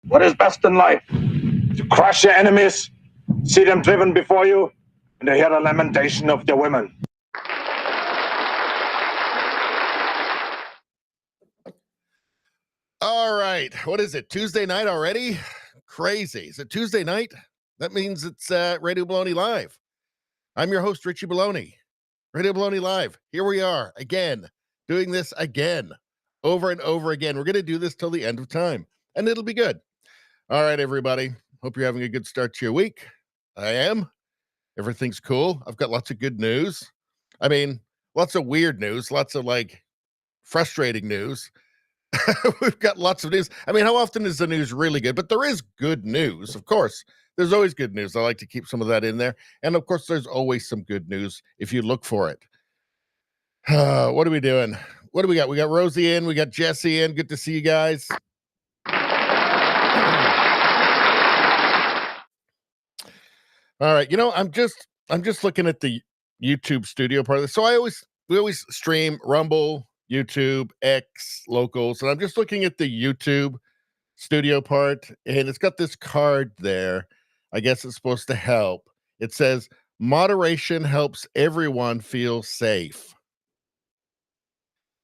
What is best in life? To crush your enemies, see them driven before you, and to hear the lamentation of their women. All right. What is it? Tuesday night already? Crazy. Is it Tuesday night? That means it's Radio Baloney Live. I'm your host, Richie Baloney. Radio Baloney Live. Here we are again, doing this again, over and over again. We're going to do this till the end of time, and it'll be good. All right, everybody. Hope you're having a good start to your week. I am. Everything's cool. I've got lots of good news. I mean, lots of weird news, lots of frustrating news. We've got lots of news. I mean, how often is the news really good? But there is good news, of course. There's always good news. I like to keep some of that in there. And of course, there's always some good news if you look for it. What are we doing? What do we got? We got Rosie in. We got Jesse in. Good to see you guys. All right. You know, I'm just looking at the YouTube studio part of this. So we always stream Rumble, YouTube, X, locals, and I'm just looking at the YouTube studio part, and it's got this card there. I guess it's supposed to help. It says, moderation helps everyone feel safe.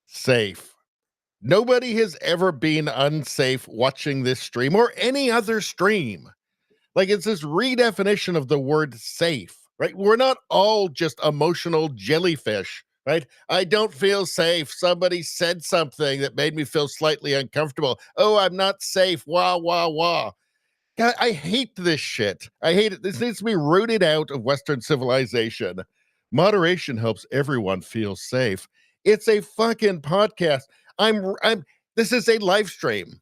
Safe. Nobody has ever been unsafe watching this stream or any other stream. Like, it's this redefinition of the word safe, right? We're not all just emotional jellyfish, right? I don't feel safe. Somebody said something that made me feel slightly uncomfortable. Oh, I'm not safe. Wah, wah, wah. God, I hate this shit. I hate it. This needs to be rooted out of Western civilization. Moderation helps everyone feel safe. It's a fucking podcast. This is a live stream.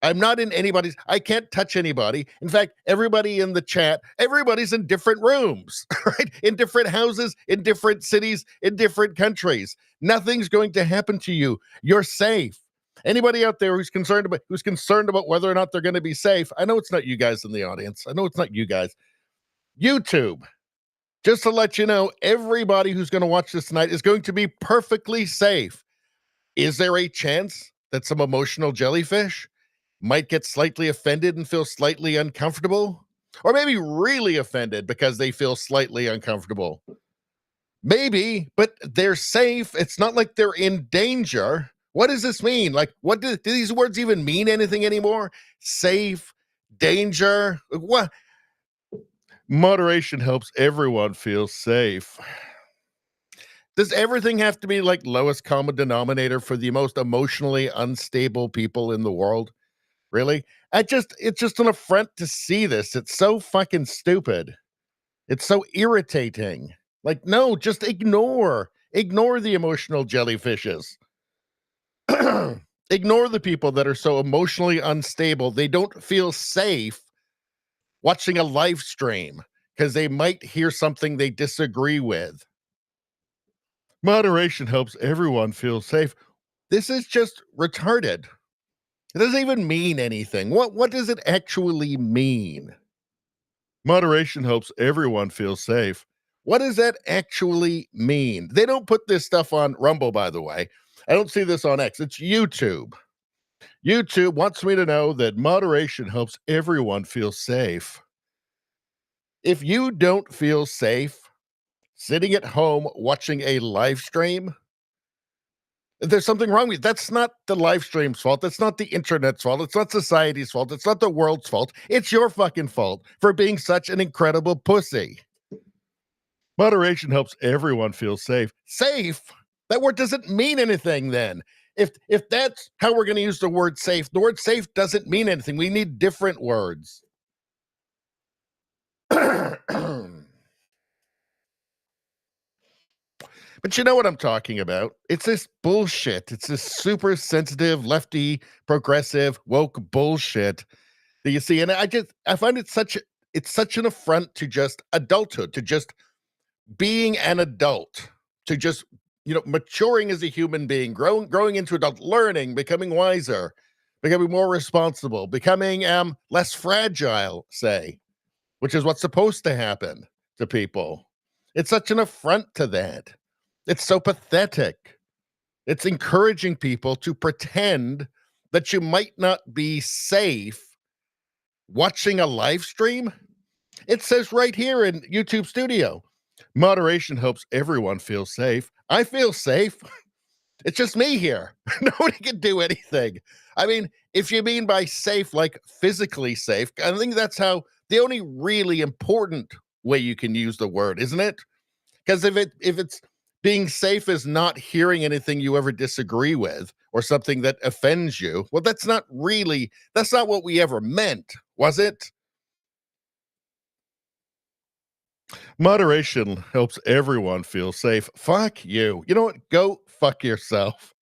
I'm not in anybody's, I can't touch anybody. In fact, everybody in the chat, everybody's in different rooms, right? In different houses, in different cities, in different countries. Nothing's going to happen to you. You're safe. Anybody out there who's concerned about whether or not they're going to be safe? I know it's not you guys in the audience. I know it's not you guys. YouTube. Just to let you know, everybody who's going to watch this tonight is going to be perfectly safe. Is there a chance that some emotional jellyfish might get slightly offended and feel slightly uncomfortable? Or maybe really offended because they feel slightly uncomfortable? Maybe, but they're safe. It's not like they're in danger. What does this mean? Like, what do these words even mean anything anymore? Safe, danger, what? Moderation helps everyone feel safe. Does everything have to be like lowest common denominator for the most emotionally unstable people in the world? Really? It's just an affront to see this. It's so fucking stupid. It's so irritating. Like, no, just ignore the emotional jellyfishes. Ignore the people that are so emotionally unstable. They don't feel safe watching a live stream because they might hear something they disagree with. Moderation helps everyone feel safe. This is just retarded. It doesn't even mean anything. What does it actually mean? Moderation helps everyone feel safe. What does that actually mean? They don't put this stuff on Rumble, by the way. I don't see this on X. It's YouTube. YouTube wants me to know that moderation helps everyone feel safe. If you don't feel safe sitting at home watching a live stream, there's something wrong with you. That's not the live stream's fault. That's not the internet's fault. It's not society's fault. It's not the world's fault. It's your fucking fault for being such an incredible pussy. Moderation helps everyone feel safe. Safe? That word doesn't mean anything then. If that's how we're going to use the word safe doesn't mean anything. We need different words. But you know what I'm talking about. It's this bullshit. It's this super sensitive, lefty, progressive, woke bullshit that you see. And I find it's such an affront to just adulthood, to just being an adult, to just, maturing as a human being, growing into adult, learning, becoming wiser, becoming more responsible, becoming less fragile, say, which is what's supposed to happen to people. It's such an affront to that. It's so pathetic. It's encouraging people to pretend that you might not be safe watching a live stream. It says right here in YouTube Studio, moderation helps everyone feel safe. I feel safe. It's just me here. Nobody can do anything. I mean, if you mean by safe, like physically safe, I think that's how the only really important way you can use the word, isn't it? Because if it's being safe is not hearing anything you ever disagree with or something that offends you, well, that's not what we ever meant, was it? Moderation helps everyone feel safe. Fuck you. You know what? Go fuck yourself.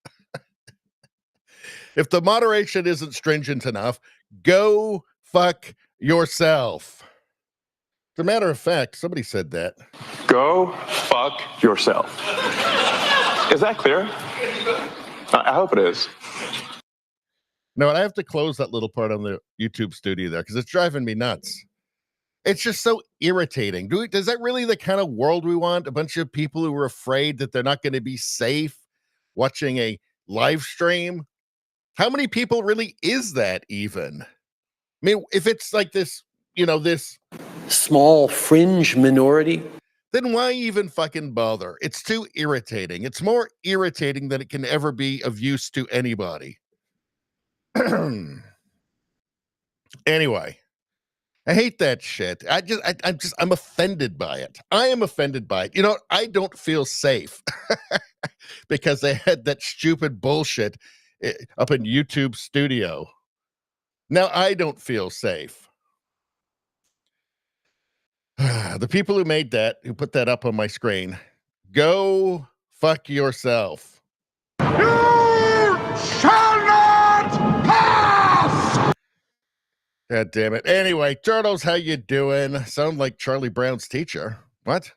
If the moderation isn't stringent enough, go fuck yourself. As a matter of fact, somebody said that. Go fuck yourself. Is that clear? I hope it is. No, and I have to close that little part on the YouTube Studio there because it's driving me nuts. It's just so irritating. Is that really the kind of world we want? A bunch of people who are afraid that they're not going to be safe watching a live stream? How many people really is that even? I mean, if it's like this, this small fringe minority, then why even fucking bother? It's too irritating. It's more irritating than it can ever be of use to anybody. Anyway, I hate that shit. I'm offended by it. I am offended by it. I don't feel safe because they had that stupid bullshit up in YouTube Studio. Now I don't feel safe. The people who made that, who put that up on my screen, go fuck yourself. You shall not pass! God damn it. Anyway, Turtles, how you doing? Sound like Charlie Brown's teacher. What?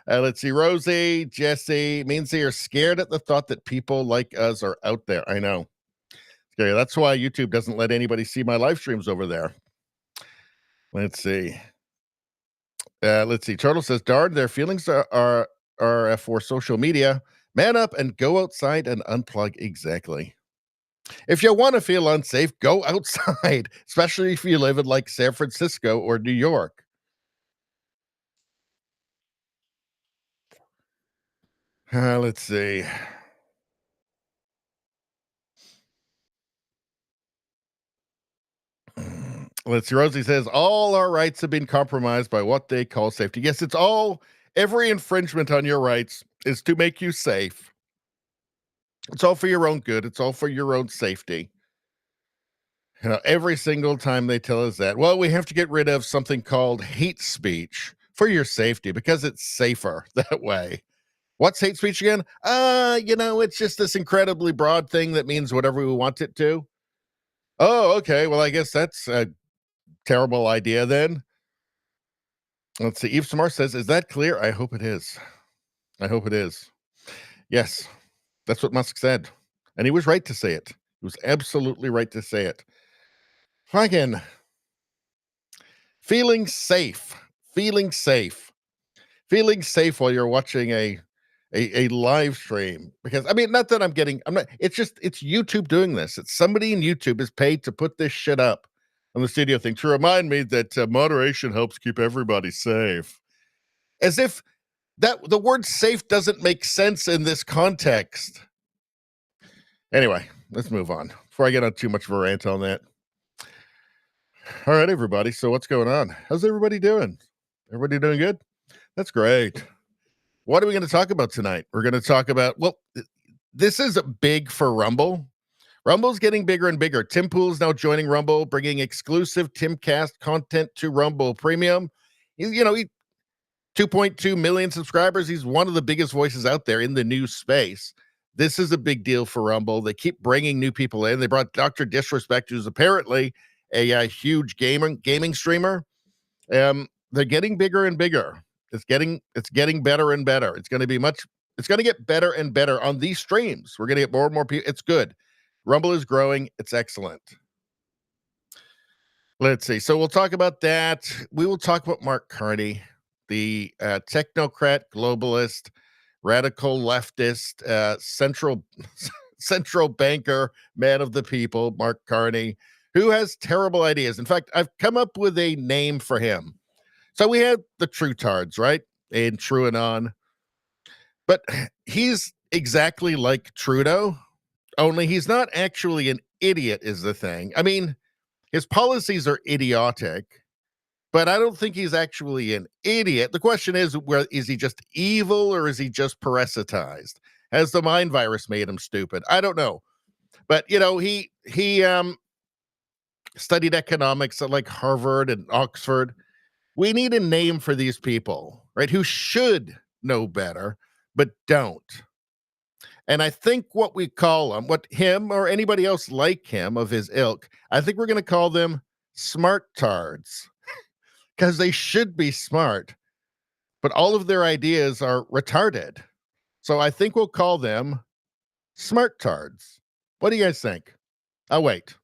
Let's see. Rosie, Jesse, means they are scared at the thought that people like us are out there. I know. Okay, that's why YouTube doesn't let anybody see my live streams over there. Let's see. Turtle says, darn, their feelings are for social media. Man up and go outside and unplug. Exactly. If you want to feel unsafe, go outside, especially if you live in like San Francisco or New York. Let's see. Let's see. Rosie says, all our rights have been compromised by what they call safety. Yes, every infringement on your rights is to make you safe. It's all for your own good. It's all for your own safety. You know, every single time they tell us that, well, we have to get rid of something called hate speech for your safety because it's safer that way. What's hate speech again? It's just this incredibly broad thing that means whatever we want it to. Oh, okay. Well, I guess that's a terrible idea then. Let's see. Eve Samar says, is that clear? I hope it is. I hope it is. Yes, that's what Musk said. And he was right to say it. He was absolutely right to say it. Fucking feeling safe while you're watching a live stream, because I mean, not that it's YouTube doing this. It's somebody in YouTube is paid to put this shit up on the studio thing to remind me that moderation helps keep everybody safe, as if that the word safe doesn't make sense in this context. Anyway, let's move on before I get on too much of a rant on that. All right, everybody. So what's going on? How's everybody doing? Everybody doing good? That's great. What are we going to talk about tonight? We're going to talk about, well, this is big for Rumble. Rumble's getting bigger and bigger. Tim Pool's now joining Rumble, bringing exclusive Timcast content to Rumble Premium. He 2.2 million subscribers. He's one of the biggest voices out there in the news space. This is a big deal for Rumble. They keep bringing new people in. They brought Dr. Disrespect, who's apparently a huge gaming streamer. They're getting bigger and bigger. It's getting better and better. It's going to get better and better on these streams. We're going to get more and more people. It's good. Rumble is growing. It's excellent. Let's see. So we'll talk about that. We will talk about Mark Carney, the technocrat, globalist, radical leftist, central banker, man of the people, Mark Carney, who has terrible ideas. In fact, I've come up with a name for him. So we had the Trutards, right? And TrueAnon. But he's exactly like Trudeau, only he's not actually an idiot is the thing. I mean, his policies are idiotic, but I don't think he's actually an idiot. The question is, is he just evil or is he just parasitized? Has the mind virus made him stupid? I don't know. But, he studied economics at like Harvard and Oxford. We need a name for these people, right? Who should know better, but don't. And I think what we call them, what him or anybody else like him of his ilk, I think we're going to call them smart-tards, because they should be smart, but all of their ideas are retarded. So I think we'll call them smart-tards. What do you guys think? I'll wait.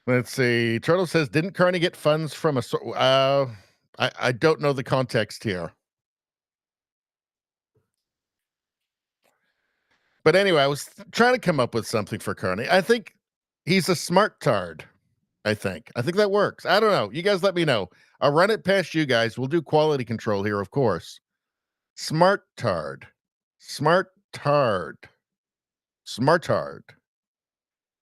Let's see. Turtle says, didn't Carney get funds from I don't know the context here. But anyway, I was trying to come up with something for Carney. I think he's a smart tard. I think that works. I don't know. You guys let me know. I'll run it past you guys. We'll do quality control here, of course. Smart tard. Smart tard. Smart tard.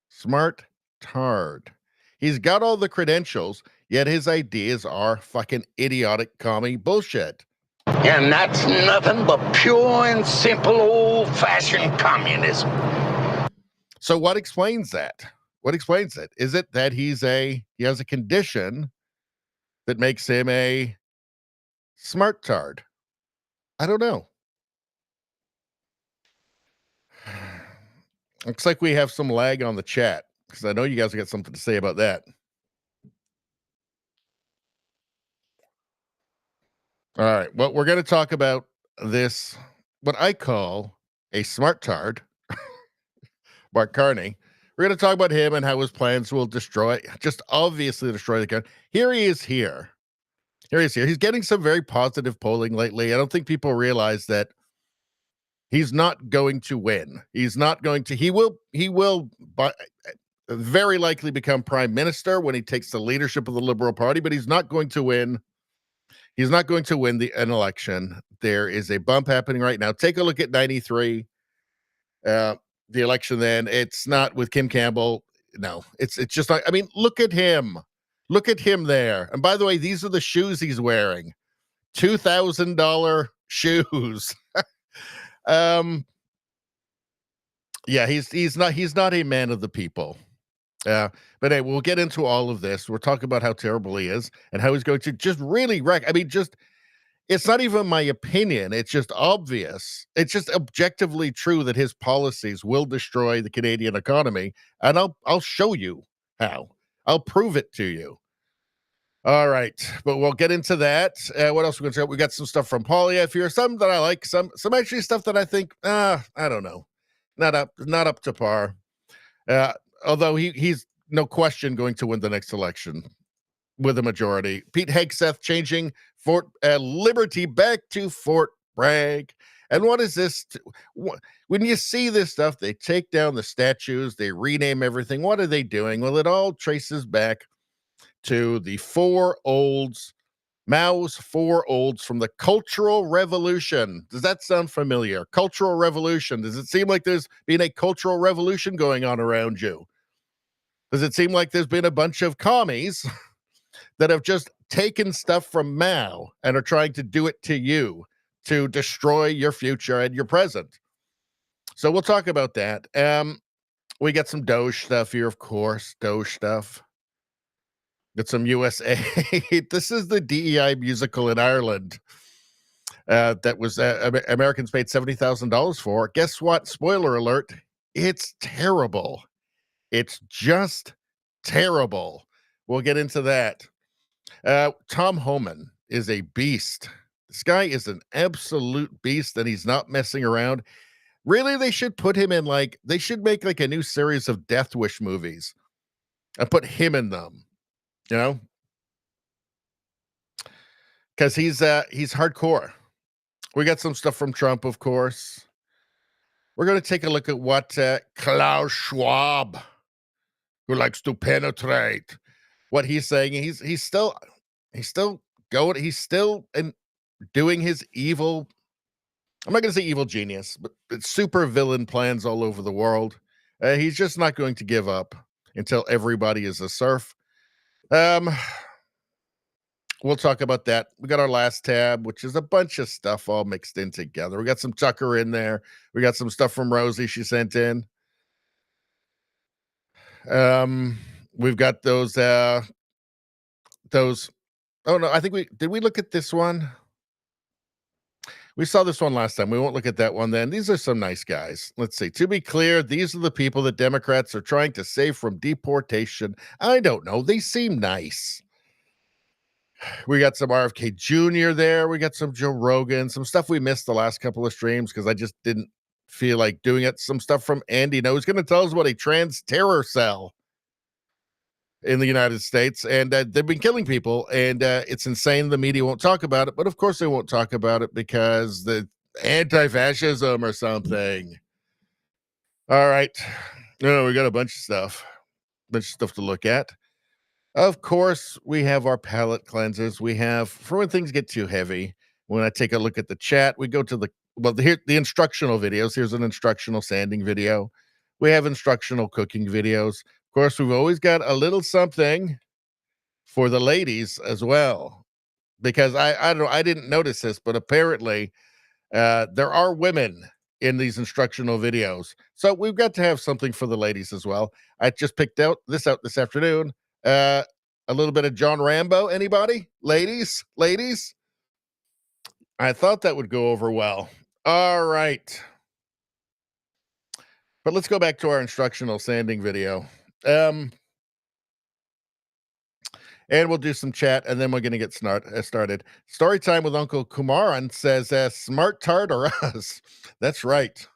Smart tard. He's got all the credentials, yet his ideas are fucking idiotic commie bullshit. And that's nothing but pure and simple old-fashioned communism. So what explains that? What explains it? Is it that he has a condition that makes him a smart tard? I don't know. Looks like we have some lag on the chat because I know you guys got something to say about that. All right. Well, we're going to talk about this, what I call a smart tard, Mark Carney. We're going to talk about him and how his plans will just obviously destroy the country. Here he is here. Here he is here. He's getting some very positive polling lately. I don't think people realize that he's not going to win. He's not going to, he will very likely become prime minister when he takes the leadership of the Liberal Party, but he's not going to win. He's not going to win an election. There is a bump happening right now. Take a look at 93. The election then. It's not with Kim Campbell. No, it's just like, I mean, look at him. Look at him there. And by the way, these are the shoes he's wearing. $2,000 shoes. Yeah, he's not a man of the people. But hey, we'll get into all of this. We'll talk about how terrible he is and how he's going to just really wreck. I mean, just it's not even my opinion. It's just obvious. It's just objectively true that his policies will destroy the Canadian economy, and I'll show you how. I'll prove it to you. All right, but we'll get into that. What else we're going to talk? We got some stuff from Polyev here, some that I like, some actually stuff that I think, I don't know, not up to par. Although he's no question going to win the next election with a majority. Pete Hegseth changing Fort Liberty back to Fort Bragg. And what is this? When you see this stuff, they take down the statues, they rename everything. What are they doing? Well, it all traces back to the Mao's four olds from the Cultural Revolution. Does that sound familiar? Cultural Revolution. Does it seem like there's been a cultural revolution going on around you? Does it seem like there's been a bunch of commies that have just taken stuff from Mao and are trying to do it to you to destroy your future and your present? So we'll talk about that. We got some DOGE stuff here, of course. DOGE stuff. Got some USAID. This is the DEI musical in Ireland that was Americans paid $70,000 for. Guess what? Spoiler alert. It's terrible. It's just terrible. We'll get into that. Tom Homan is a beast. This guy is an absolute beast, and he's not messing around. Really, they should put him in they should make a new series of Death Wish movies and put him in them. You know, because he's hardcore. We got some stuff from Trump, of course. We're going to take a look at what Klaus Schwab, who likes to penetrate, what he's saying. He's still going. He's still doing his evil. I'm not going to say evil genius, but it's super villain plans all over the world. He's just not going to give up until everybody is a serf. We'll talk about that. We got our last tab, which is a bunch of stuff all mixed in together. We got some Tucker in there. We got some stuff from Rosie she sent in. We've got those. Oh no, I think did we look at this one? We saw this one last time. We won't look at that one then. These are some nice guys. Let's see. To be clear, these are the people that Democrats are trying to save from deportation. I don't know. They seem nice. We got some RFK Jr. there. We got some Joe Rogan, some stuff we missed the last couple of streams because I just didn't feel like doing it. Some stuff from Andy. No, he's going to tell us about a trans terror cell in the United States, and they've been killing people, and it's insane the media won't talk about it, but of course they won't talk about it because the anti-fascism or something. All right. We got a bunch of stuff to look at. Of course, we have our palate cleansers. We have, for when things get too heavy, when I take a look at the chat, we go to the instructional videos. Here's an instructional sanding video. We have instructional cooking videos. Of course, we've always got a little something for the ladies as well, because I don't know, I didn't notice this, but apparently there are women in these instructional videos. So we've got to have something for the ladies as well. I just picked out this afternoon. A little bit of John Rambo. Anybody? Ladies? I thought that would go over well. All right. But let's go back to our instructional sanding video. And we'll do some chat, and then we're going to get started. Story time with Uncle Kumaran says, smart tart or us? That's right.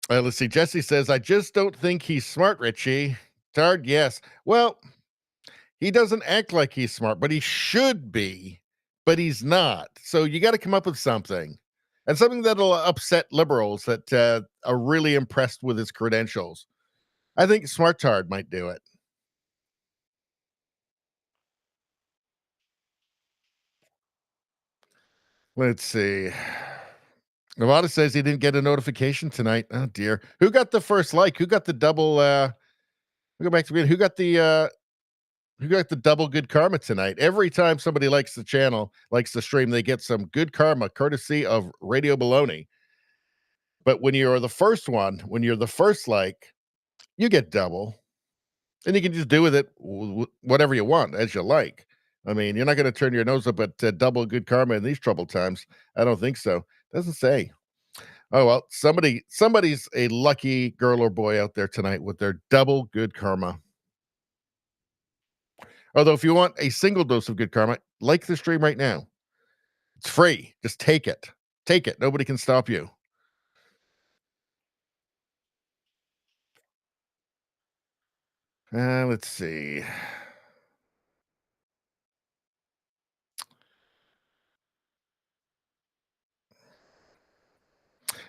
Let's see. Jesse says, I just don't think he's smart, Richie. Tard, yes. Well, he doesn't act like he's smart, but he should be, but he's not. So you got to come up with something. And something that'll upset liberals that are really impressed with his credentials. I think Smartard might do it. Let's see. Nevada says he didn't get a notification tonight. Oh dear. Who got the first like? Who got the double we'll go back to who got the double good karma tonight? Every time somebody likes the channel, likes the stream, they get some good karma courtesy of Radio Baloney. But when you're the first one, when you're the first like, you get double. And you can just do with it whatever you want, as you like. I mean, you're not going to turn your nose up at double good karma in these troubled times. I don't think so. Doesn't say. Oh, well, somebody's a lucky girl or boy out there tonight with their double good karma. Although, if you want a single dose of good karma, like the stream right now. It's free. Just take it. Take it. Nobody can stop you. Let's see.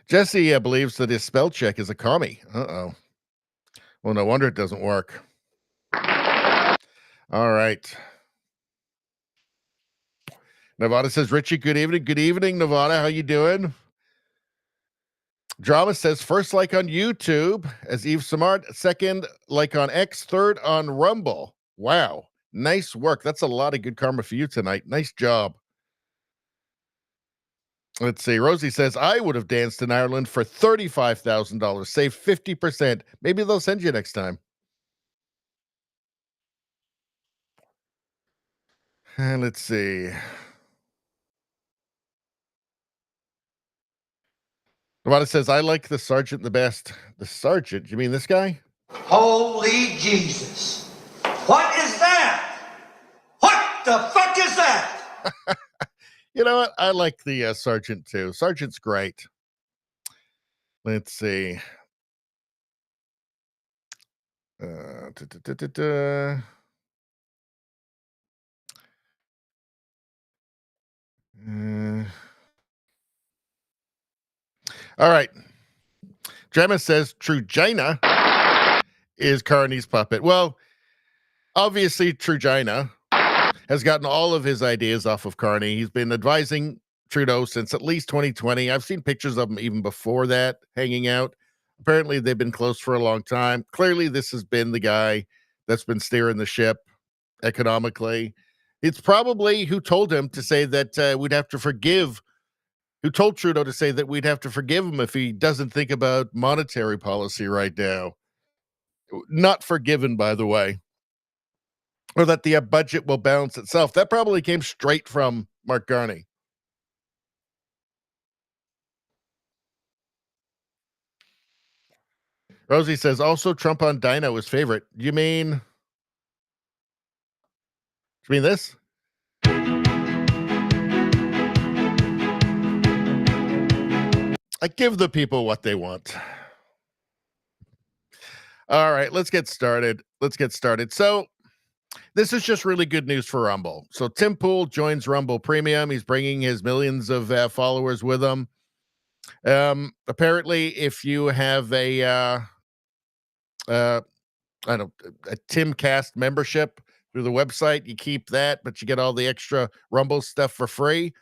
Jesse believes that his spell check is a commie. Uh-oh. Well, no wonder it doesn't work. All right. Nevada says, Richie, good evening. Good evening, Nevada. How you doing? Drama says, first like on YouTube as Eve Samart, second like on X, third on Rumble. Wow. Nice work. That's a lot of good karma for you tonight. Nice job. Let's see. Rosie says, I would have danced in Ireland for $35,000. Save 50%. Maybe they'll send you next time. And let's see. Nevada says, I like the sergeant the best. The sergeant? You mean this guy? Holy Jesus. What is that? What the fuck is that? You know what? I like the sergeant too. Sergeant's great. Let's see. All right. Gemma says Trujina is Carney's puppet. Well, obviously Trujina has gotten all of his ideas off of Carney. He's been advising Trudeau since at least 2020. I've seen pictures of him even before that, hanging out. Apparently, they've been close for a long time. Clearly, this has been the guy that's been steering the ship economically. It's probably who told him to say that we'd have to forgive, who told Trudeau to say that we'd have to forgive him if he doesn't think about monetary policy right now. Not forgiven, by the way. Or that the budget will balance itself. That probably came straight from Mark Carney. Rosie says, also Trump on Dino is favorite. You mean this? I give the people what they want. All right, let's get started. So this is just really good news for Rumble. So Tim Pool joins Rumble Premium. He's bringing his millions of followers with him. Apparently, if you have a Timcast membership through the website, you keep that, but you get all the extra Rumble stuff for free.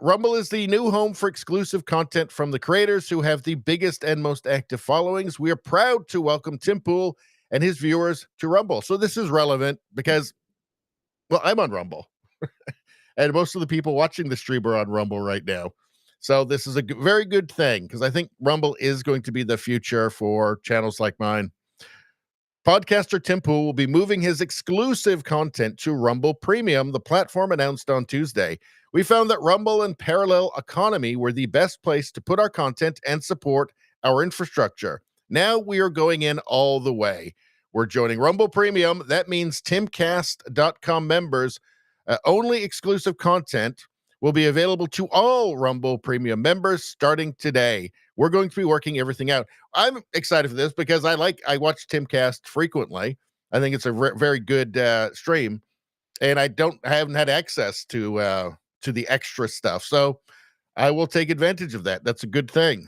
Rumble is the new home for exclusive content from the creators who have the biggest and most active followings. We are proud to welcome Tim Pool and his viewers to Rumble. So this is relevant because, well, I'm on Rumble. And most of the people watching the stream are on Rumble right now. So this is a very good thing because I think Rumble is going to be the future for channels like mine. Podcaster Tim Pool will be moving his exclusive content to Rumble Premium, the platform announced on Tuesday. We found that Rumble and Parallel Economy were the best place to put our content and support our infrastructure. Now we are going in all the way. We're joining Rumble Premium. That means Timcast.com members only exclusive content will be available to all Rumble Premium members starting today. We're going to be working everything out. I'm excited for this because I watch Timcast frequently. I think it's a very good stream, and I haven't had access to the extra stuff, so I will take advantage of that. That's a good thing.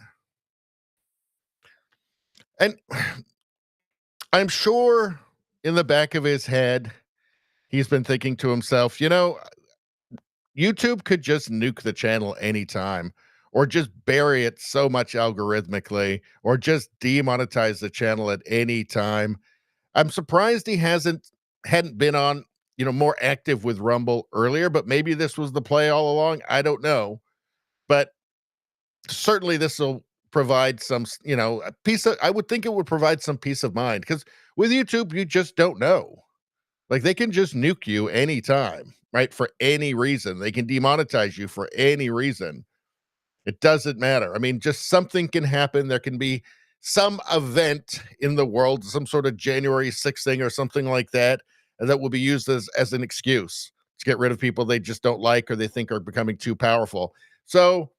And I'm sure in the back of his head, he's been thinking to himself, YouTube could just nuke the channel anytime, or just bury it so much algorithmically, or just demonetize the channel at any time. I'm surprised he hadn't been on, more active with Rumble earlier, but maybe this was the play all along. I don't know. But certainly this will provide some, I would think it would provide some peace of mind, because with YouTube, you just don't know. Like, they can just nuke you anytime, right? For any reason. They can demonetize you for any reason. It doesn't matter. I mean, just something can happen. There can be some event in the world, some sort of January 6th thing or something like that, and that will be used as an excuse to get rid of people they just don't like or they think are becoming too powerful. So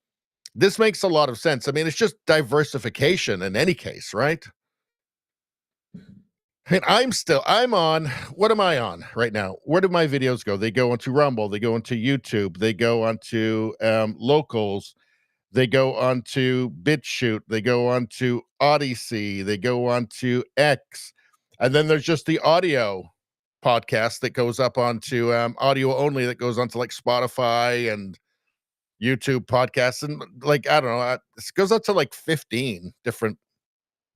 this makes a lot of sense. I mean, it's just diversification in any case, right? And I'm on, what am I on right now? Where do my videos go? They go onto Rumble, they go onto YouTube, they go onto Locals, they go onto BitChute, they go onto Odyssey, they go onto X, and then there's just the audio podcast that goes up onto audio only, that goes onto like Spotify and YouTube podcasts, and like, I don't know, it goes up to like 15 different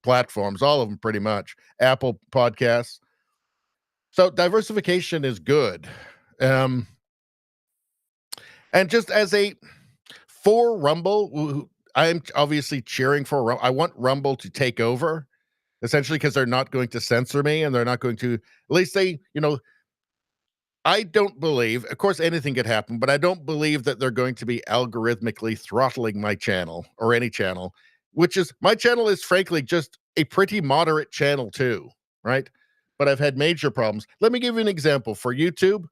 platforms, all of them pretty much, Apple Podcasts. So diversification is good. And just for Rumble, I'm obviously cheering for Rumble. I want Rumble to take over, essentially, because they're not going to censor me, and they're not going to, at least I don't believe, of course anything could happen, but I don't believe that they're going to be algorithmically throttling my channel or any channel, my channel is frankly just a pretty moderate channel too, right? But I've had major problems. Let me give you an example for YouTube.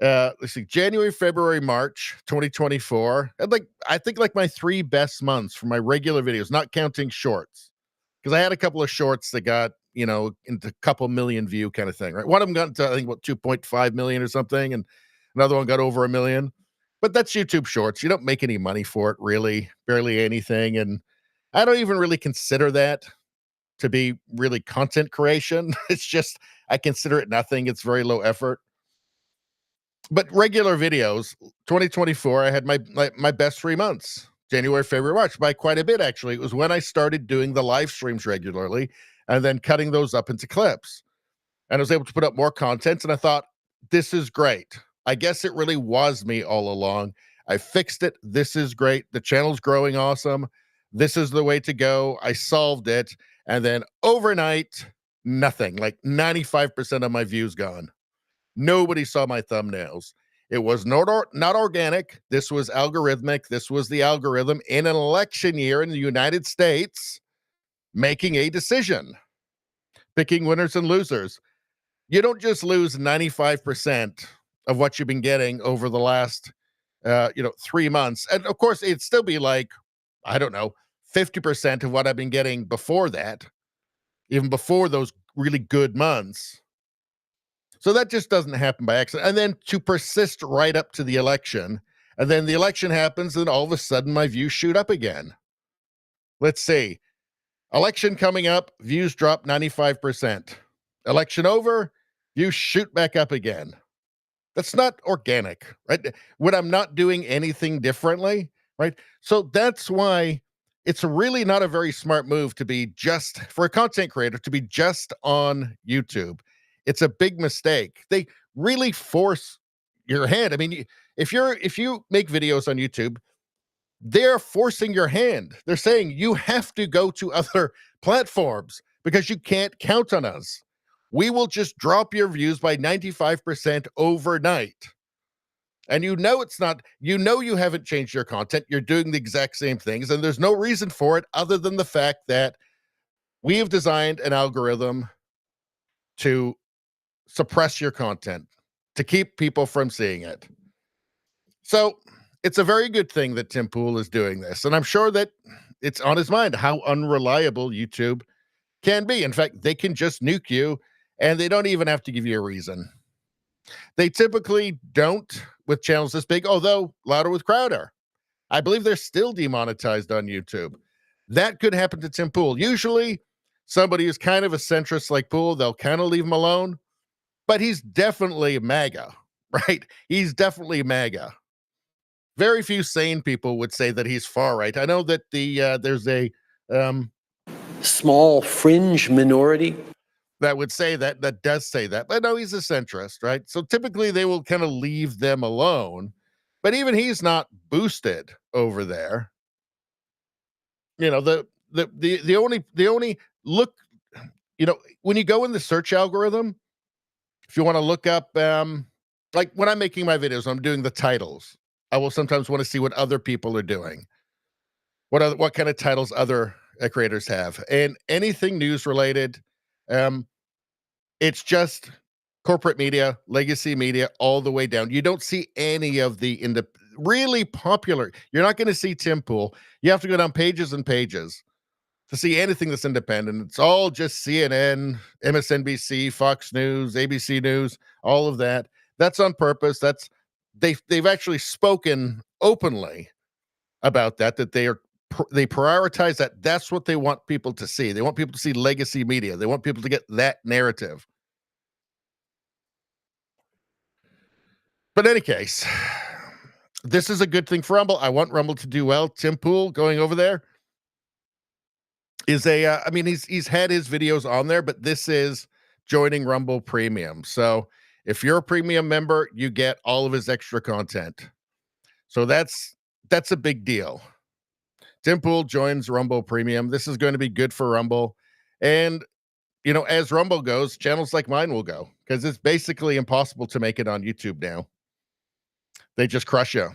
Let's see, January, February, March 2024. I think my 3 best months for my regular videos, not counting shorts, because I had a couple of shorts that got, into a couple million view kind of thing, right? One of them got into, I think, 2.5 million or something, and another one got over 1 million. But that's YouTube Shorts. You don't make any money for it, really, barely anything. And I don't even really consider that to be really content creation. It's just, I consider it nothing. It's very low effort. But regular videos, 2024, I had my best 3 months, January, February, March, by quite a bit, actually. It was when I started doing the live streams regularly and then cutting those up into clips. And I was able to put up more content, and I thought, this is great. I guess it really was me all along. I fixed it. This is great. The channel's growing awesome. This is the way to go. I solved it. And then overnight, nothing. Like 95% of my views gone. Nobody saw my thumbnails. It was not organic. This was algorithmic. This was the algorithm in an election year in the United States making a decision, picking winners and losers. You don't just lose 95% of what you've been getting over the last 3 months. And of course, it'd still be like, I don't know, 50% of what I've been getting before that, even before those really good months. So that just doesn't happen by accident. And then to persist right up to the election, and then the election happens, and all of a sudden my views shoot up again. Let's see. Election coming up, views drop 95%. Election over, views shoot back up again. That's not organic, right? When I'm not doing anything differently, right? So that's why it's really not a very smart move to be just, for a content creator, to be just on YouTube. It's a big mistake. They really force your hand. I mean, if you make videos on YouTube, they're forcing your hand. They're saying you have to go to other platforms because you can't count on us. we will just drop your views by 95% overnight. And it's not, you haven't changed your content. You're doing the exact same things. And there's no reason for it other than the fact that we have designed an algorithm to suppress your content, to keep people from seeing it. So it's a very good thing that Tim Pool is doing this. And I'm sure that it's on his mind how unreliable YouTube can be. In fact, they can just nuke you and they don't even have to give you a reason. They typically don't with channels this big, although Louder with Crowder. I believe they're still demonetized on YouTube. That could happen to Tim Pool. Usually, somebody who's kind of a centrist like Pool, they'll kind of leave him alone. But he's definitely MAGA, right? He's definitely MAGA. Very few sane people would say that he's far right. I know that there's a small fringe minority that would say that does say that, but no, he's a centrist, right? So typically they will kind of leave them alone, but even he's not boosted over there. You know, the only look, you know, when you go in the search algorithm, if you want to look up, like when I'm making my videos, I'm doing the titles. I will sometimes want to see what other people are doing, what kind of titles other creators have, and anything news related. It's just corporate media, legacy media, all the way down. You don't see any of the really popular. You're not going to see Tim Pool. You have to go down pages and pages to see anything that's independent. It's all just CNN, MSNBC, Fox News, ABC News, all of that. That's on purpose. They've actually spoken openly about that they prioritize that. That's what they want people to see. They want people to see legacy media. They want people to get that narrative. But in any case, this is a good thing for Rumble. I want Rumble to do well. Tim Pool going over there is I mean, he's had his videos on there, but this is joining Rumble Premium. So if you're a premium member, you get all of his extra content. So that's a big deal. Tim Pool joins Rumble Premium. This is going to be good for Rumble. And, you know, as Rumble goes, channels like mine will go because it's basically impossible to make it on YouTube now. They just crush you.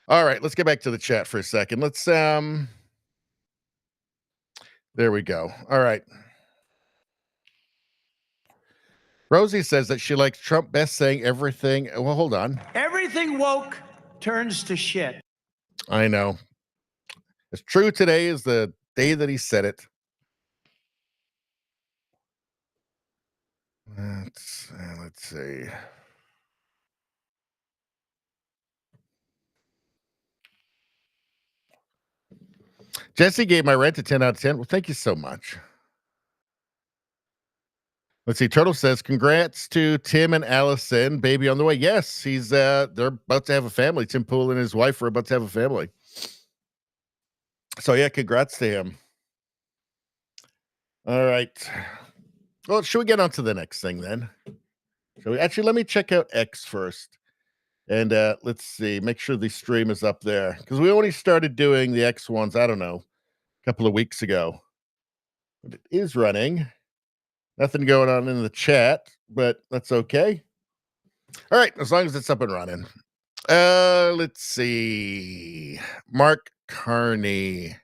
All right, let's get back to the chat for a second. Let's, there we go. All right. Rosie says that she likes Trump best saying everything. Well, hold on. Everything woke turns to shit. I know. It's true. Today is the day that he said it. Let's see. Jesse gave my rent a 10 out of 10. Well, thank you so much. Let's see. Turtle says, congrats to Tim and Allison. Baby on the way. Yes, they're about to have a family. Tim Pool and his wife are about to have a family. So yeah, congrats to him. All right. Well, should we get on to the next thing then? Let me check out X first. And let's see, make sure the stream is up there. Because we only started doing the X ones, I don't know, a couple of weeks ago. But it is running. Nothing going on in the chat, but that's okay. All right, as long as it's up and running. Let's see. Mark Carney.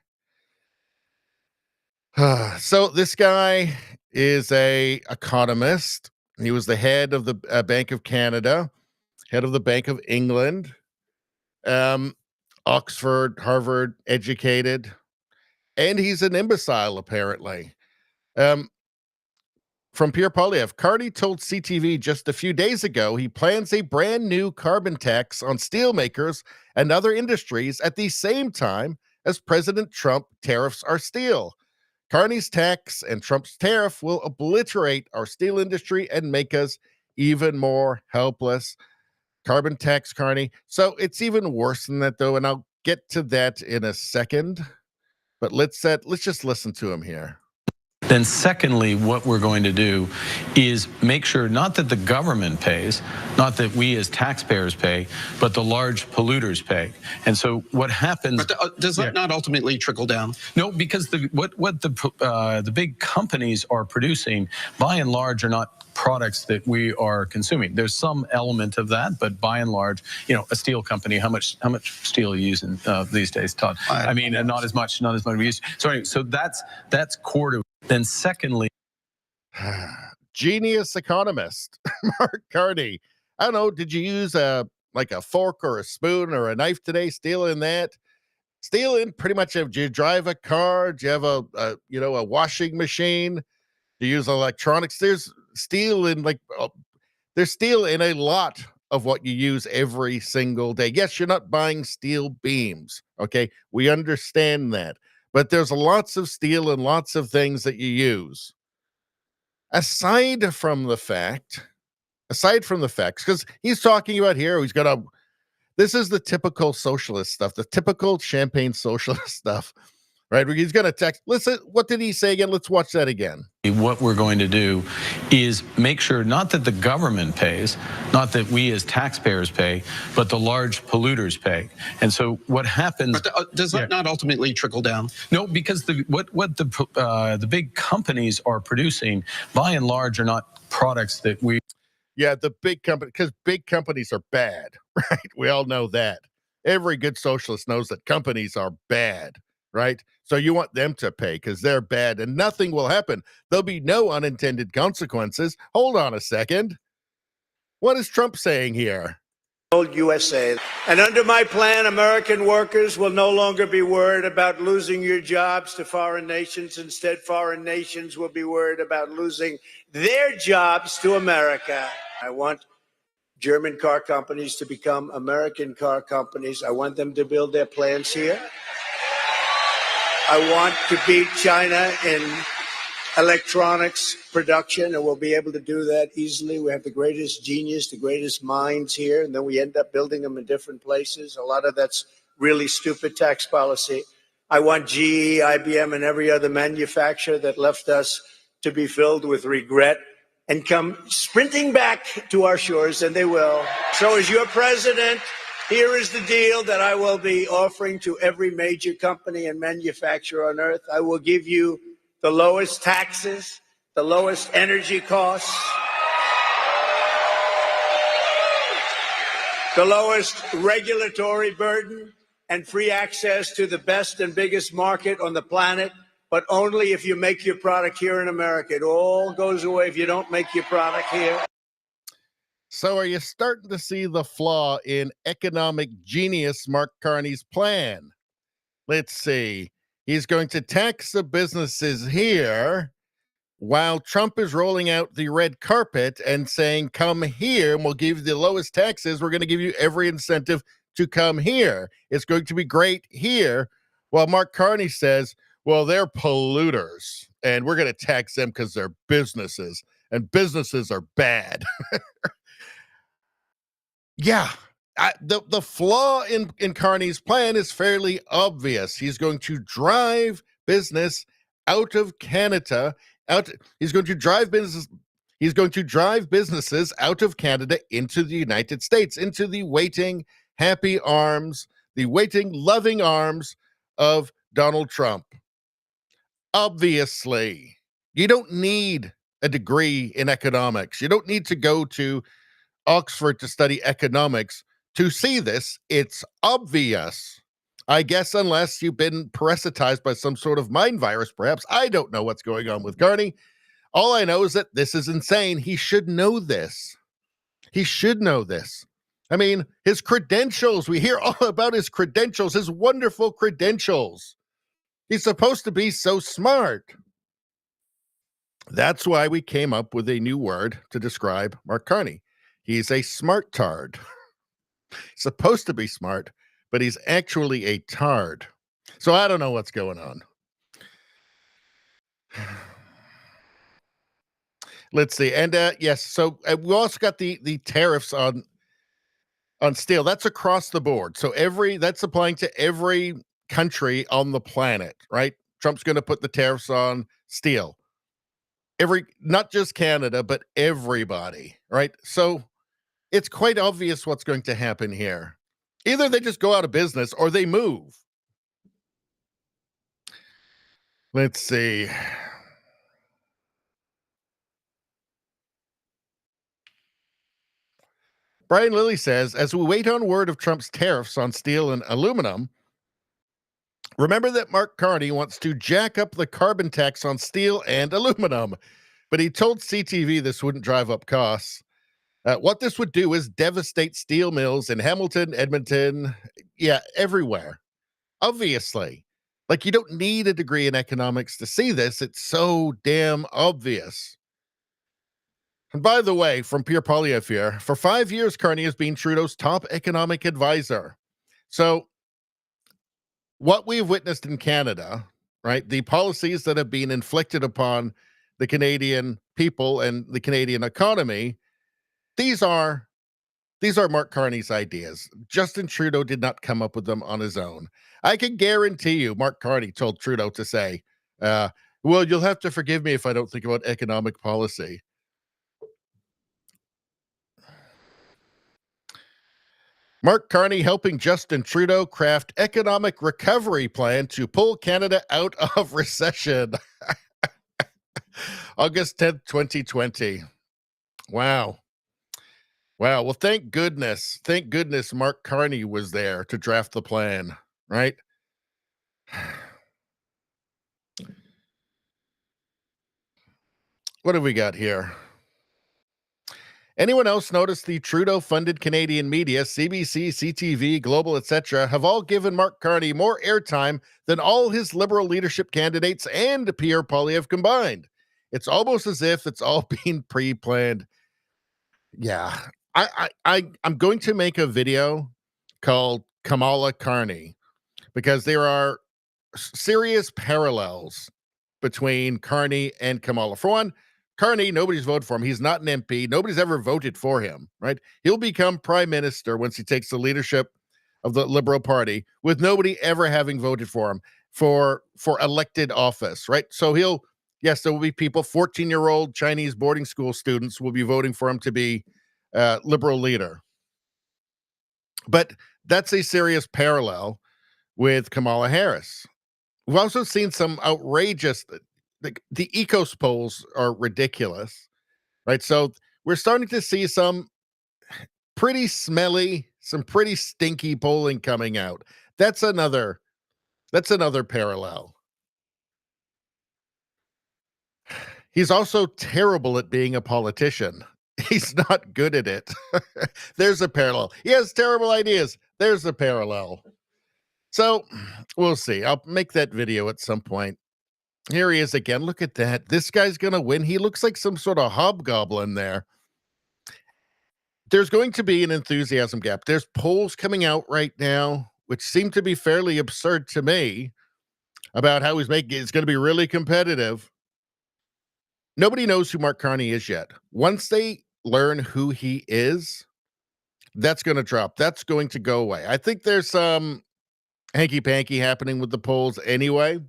So this guy is a economist. He was the head of the Bank of Canada, head of the Bank of England, Oxford, Harvard educated, and he's an imbecile apparently. From Pierre Polyev, Carney told CTV just a few days ago he plans a brand new carbon tax on steelmakers and other industries at the same time as President Trump tariffs our steel. Carney's tax and Trump's tariff will obliterate our steel industry and make us even more helpless. Carbon tax, Carney. So it's even worse than that, though, and I'll get to that in a second. But let's just listen to him here. Then secondly, what we're going to do is make sure not that the government pays, not that we as taxpayers pay, but the large polluters pay. And so what happens... But does that not ultimately trickle down? No, because what the big companies are producing, by and large, are not products that we are consuming. There's some element of that, but by and large, a steel company, how much steel are you using these days, Todd? I mean, not as much we used. So that's core to. Then secondly, genius economist Mark Carney. I don't know. Did you use a fork or a spoon or a knife today? Stealing pretty much. Do you drive a car? Do you have a washing machine? Do you use electronics? There's steel in there's steel in a lot of what you use every single day. Yes, you're not buying steel beams. Okay, we understand that. But there's lots of steel and lots of things that you use. Aside from the facts, because he's talking about here, this is the typical socialist stuff, the typical champagne socialist stuff, right? He's going to text. Listen, what did he say again? Let's watch that again. What we're going to do is make sure not that the government pays, not that we as taxpayers pay, but the large polluters pay. And so what happens... But does that not ultimately trickle down? No, because what the big companies are producing, by and large, are not products that we... Yeah, the big company, because big companies are bad, right? We all know that. Every good socialist knows that companies are bad, right? So you want them to pay because they're bad and nothing will happen. There'll be no unintended consequences. Hold on a second. What is Trump saying here? USAID. And under my plan, American workers will no longer be worried about losing your jobs to foreign nations. Instead, foreign nations will be worried about losing their jobs to America. I want German car companies to become American car companies. I want them to build their plants here. I want to beat China in electronics production, and we'll be able to do that easily. We have the greatest genius, the greatest minds here, and then we end up building them in different places. A lot of that's really stupid tax policy. I want GE, IBM, and every other manufacturer that left us to be filled with regret and come sprinting back to our shores, and they will. So as your president, here is the deal that I will be offering to every major company and manufacturer on earth. I will give you the lowest taxes, the lowest energy costs, the lowest regulatory burden, and free access to the best and biggest market on the planet, but only if you make your product here in America. It all goes away if you don't make your product here. So are you starting to see the flaw in economic genius Mark Carney's plan? Let's see. He's going to tax the businesses here while Trump is rolling out the red carpet and saying, come here and we'll give you the lowest taxes. We're going to give you every incentive to come here. It's going to be great here. While Mark Carney says, well, they're polluters and we're going to tax them because they're businesses and businesses are bad. Yeah. The flaw in Carney's plan is fairly obvious. He's going to drive business out of Canada. He's going to drive businesses out of Canada into the United States, into the waiting, happy arms, the waiting, loving arms of Donald Trump. Obviously, you don't need a degree in economics. You don't need to go to Oxford to study economics to see this. It's obvious. I guess unless you've been parasitized by some sort of mind virus, perhaps. I don't know what's going on with Carney. All I know is that this is insane. He should know this. He should know this. I mean, his credentials, we hear all about his credentials, his wonderful credentials. He's supposed to be so smart. That's why we came up with a new word to describe Mark Carney. He's a smart-tard. Supposed to be smart, but he's actually a tard. So I don't know what's going on. Let's see. And yes, so we also got the tariffs on steel. That's across the board. So that's applying to every country on the planet, right? Trump's going to put the tariffs on steel not just Canada, but everybody, right? So it's quite obvious what's going to happen here. Either they just go out of business or they move. Let's see. Brian Lilly says, as we wait on word of Trump's tariffs on steel and aluminum, remember that Mark Carney wants to jack up the carbon tax on steel and aluminum, but he told CTV this wouldn't drive up costs. What this would do is devastate steel mills in Hamilton, Edmonton, everywhere. Obviously. Like, you don't need a degree in economics to see this. It's so damn obvious. And by the way, from Pierre Poilievre here, for 5 years, Carney has been Trudeau's top economic advisor. So what we've witnessed in Canada, right, the policies that have been inflicted upon the Canadian people and the Canadian economy, these are Mark Carney's ideas. Justin Trudeau did not come up with them on his own. I can guarantee you Mark Carney told Trudeau to say, well, you'll have to forgive me if I don't think about economic policy. Mark Carney helping Justin Trudeau craft economic recovery plan to pull Canada out of recession. August 10th, 2020. Wow. Well, thank goodness Mark Carney was there to draft the plan, right? What have we got here? Anyone else notice the Trudeau-funded Canadian media, CBC, CTV, Global, etc., have all given Mark Carney more airtime than all his Liberal leadership candidates and Pierre Poilievre combined? It's almost as if it's all been pre-planned. Yeah, I'm going to make a video called Kamala Carney because there are serious parallels between Carney and Kamala. For one, Carney, nobody's voted for him. He's not an MP. Nobody's ever voted for him, right? He'll become prime minister once he takes the leadership of the Liberal Party with nobody ever having voted for him for elected office, right? So there will be people, 14-year-old Chinese boarding school students will be voting for him to be Liberal leader. But that's a serious parallel with Kamala Harris. We've also seen some outrageous, the Ecos polls are ridiculous, right? So we're starting to see some pretty smelly, some pretty stinky polling coming out. That's another parallel. He's also terrible at being a politician. He's not good at it. There's a parallel. He has terrible ideas. There's a parallel. So we'll see. I'll make that video at some point. Here he is again. Look at that. This guy's going to win. He looks like some sort of hobgoblin there. There's going to be an enthusiasm gap. There's polls coming out right now, which seem to be fairly absurd to me, about how it's going to be really competitive. Nobody knows who Mark Carney is yet. Once they learn who he is, that's going to drop. That's going to go away. I think there's some hanky-panky happening with the polls anyway.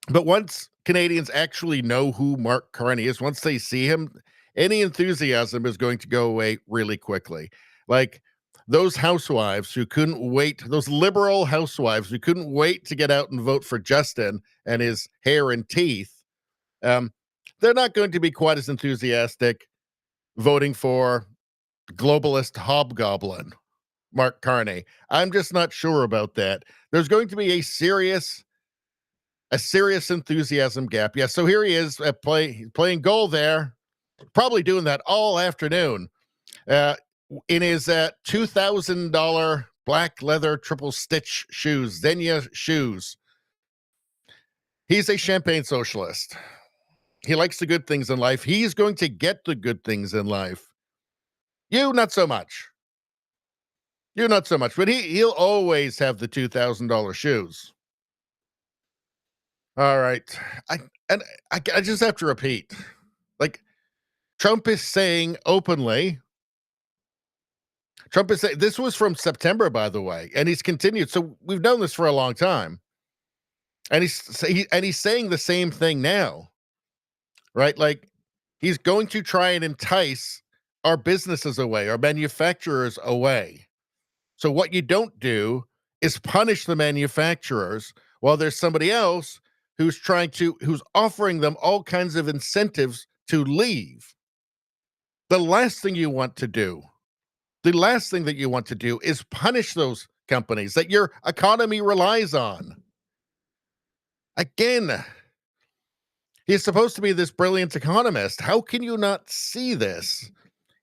But once Canadians actually know who Mark Carney is, once they see him, any enthusiasm is going to go away really quickly. Like those housewives who couldn't wait, those liberal housewives who couldn't wait to get out and vote for Justin and his hair and teeth, they're not going to be quite as enthusiastic voting for globalist hobgoblin Mark Carney. I'm just not sure about that. There's going to be a serious enthusiasm gap. Yeah, so here he is playing goal there, probably doing that all afternoon in his $2,000 black leather triple stitch shoes, Xenia shoes. He's a champagne socialist. He likes the good things in life. He's going to get the good things in life. You, not so much. You, not so much. But he'll always have the $2,000 shoes. All right. I just have to repeat. Like, Trump is saying openly. Trump is saying, this was from September, by the way, and he's continued. So we've known this for a long time. And he's saying the same thing now. right? Like, he's going to try and entice our businesses away, our manufacturers away. So what you don't do is punish the manufacturers while there's somebody else who's offering them all kinds of incentives to leave. The last thing you want to do, is punish those companies that your economy relies on. Again, he's supposed to be this brilliant economist. How can you not see this?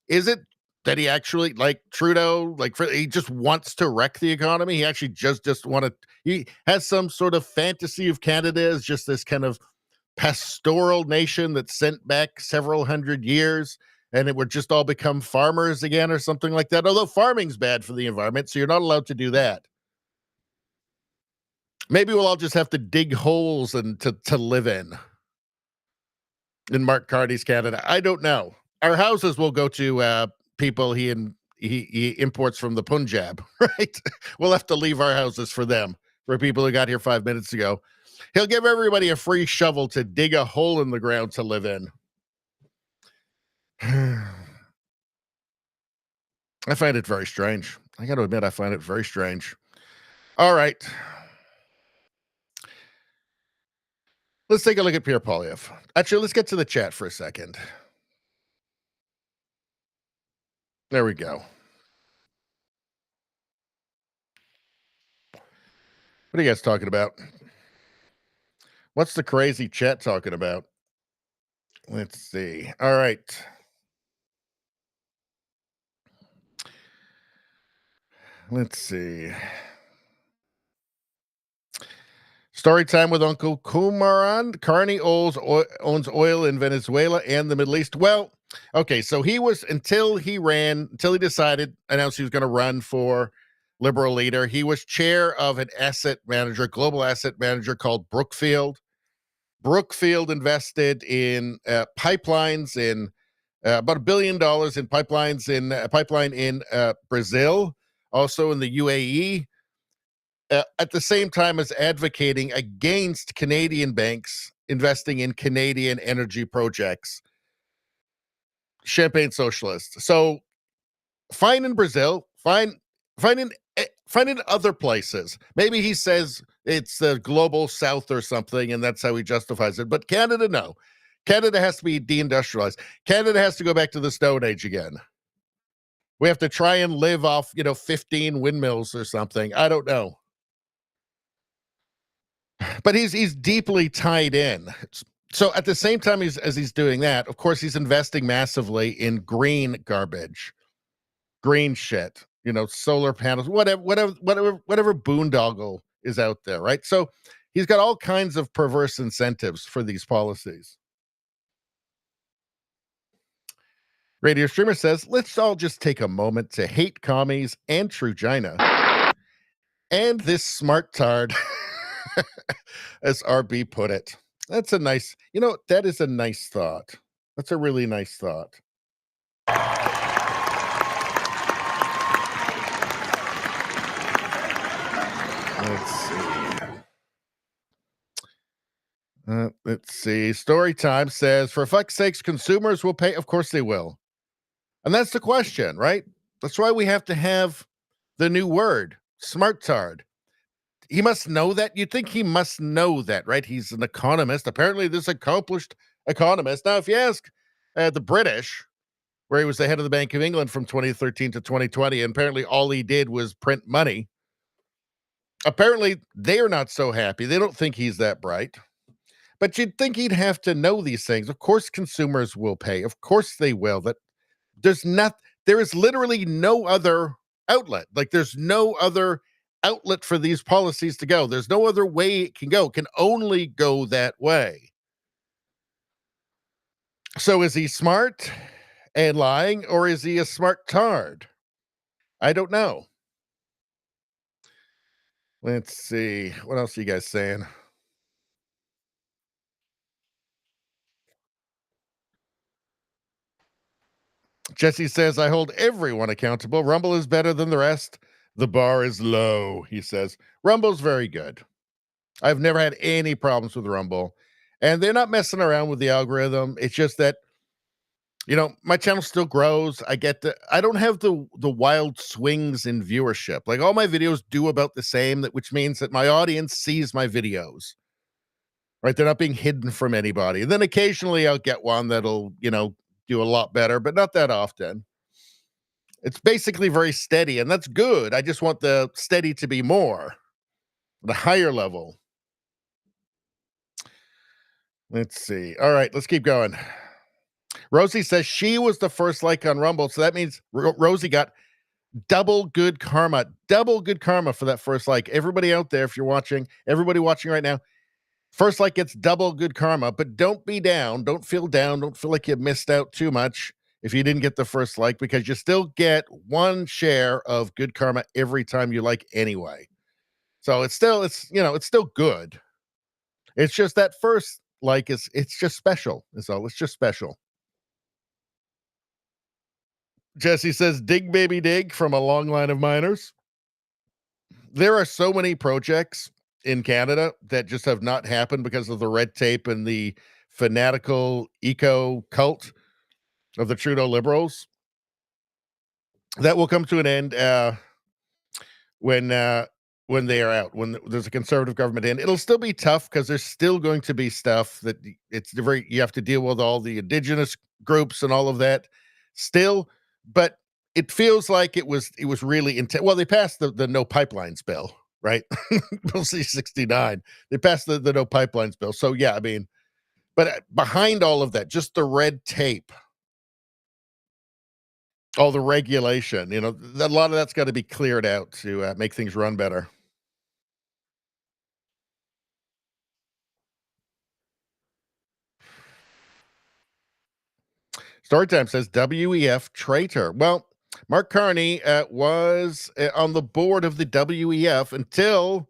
Is it that he actually, like Trudeau, he just wants to wreck the economy? He actually just he has some sort of fantasy of Canada as just this kind of pastoral nation that's sent back several hundred years, and it would just all become farmers again or something like that. Although farming's bad for the environment, so you're not allowed to do that. Maybe we'll all just have to dig holes and to live in Mark Carney's Canada. I don't know. Our houses will go to people he imports from the Punjab, right? We'll have to leave our houses for them, for people who got here 5 minutes ago. He'll give everybody a free shovel to dig a hole in the ground to live in. I find it very strange. I got to admit, I find it very strange. All right. Let's take a look at Pierre Poilievre. Actually, let's get to the chat for a second. There we go. What are you guys talking about? What's the crazy chat talking about? Let's see. All right. Let's see. Story time with Uncle Kumaran. Carney owns oil in Venezuela and the Middle East. Well, okay, so until he decided, announced he was going to run for Liberal leader, he was chair of an global asset manager called Brookfield. Brookfield invested in pipelines in about $1 billion in pipeline in Brazil, also in the UAE. At the same time as advocating against Canadian banks investing in Canadian energy projects. Champagne socialist. So fine in Brazil, fine in other places. Maybe he says it's the global south or something, and that's how he justifies it. But Canada, no. Canada has to be deindustrialized. Canada has to go back to the Stone Age again. We have to try and live off, 15 windmills or something. I don't know. But he's deeply tied in. So at the same time as he's doing that, of course, he's investing massively in green garbage, green shit, solar panels, whatever boondoggle is out there, right? So he's got all kinds of perverse incentives for these policies. Radio Streamer says, let's all just take a moment to hate commies and True China and this smart tard, as RB put it. That's a nice, that is a nice thought. That's a really nice thought. Let's see. Story time says, for fuck's sakes, consumers will pay. Of course they will. And that's the question, right? That's why we have to have the new word, smartard. He must know that. You'd think he must know that, right? He's an economist. Apparently this accomplished economist. Now, if you ask the British, where he was the head of the Bank of England from 2013 to 2020, and apparently all he did was print money, apparently they're not so happy. They don't think he's that bright. But you'd think he'd have to know these things. Of course consumers will pay. Of course they will. That there is literally no other outlet. Like, there's no other outlet for these policies to go. There's no other way it can go. It can only go that way. So is he smart and lying, or is he a smart tard? I don't know. Let's see. What else are you guys saying? Jesse says, I hold everyone accountable. Rumble is better than the rest. The bar is low, he says. Rumble's very good. I've never had any problems with Rumble. And they're not messing around with the algorithm. It's just that, my channel still grows. I don't have the wild swings in viewership. Like all my videos do about the same, which means that my audience sees my videos, right? They're not being hidden from anybody. And then occasionally I'll get one that'll, do a lot better, but not that often. It's basically very steady, and that's good. I just want the steady to be more, the higher level. Let's see. All right, let's keep going. Rosie says she was the first like on Rumble, so that means Rosie got double good karma for that first like. Everybody out there, if you're watching, everybody watching right now, first like gets double good karma, but don't be down. Don't feel down. Don't feel like you missed out too much if you didn't get the first like, because you still get one share of good karma every time you like anyway. So it's still good. It's just that first like it's just special. It's just special. Jesse says, dig baby dig from a long line of miners. There are so many projects in Canada that just have not happened because of the red tape and the fanatical eco cult of the Trudeau Liberals. That will come to an end when they are out, when there's a conservative government in. It'll still be tough because there's still going to be stuff that you have to deal with all the indigenous groups and all of that still, but it feels like it was really intense. Well, they passed the no pipelines bill, right? Bill C-69. They passed the no pipelines bill. So yeah, I mean, but behind all of that, just the red tape, all the regulation, a lot of that's got to be cleared out to make things run better. Storytime says WEF traitor. Well, Mark Carney was on the board of the WEF until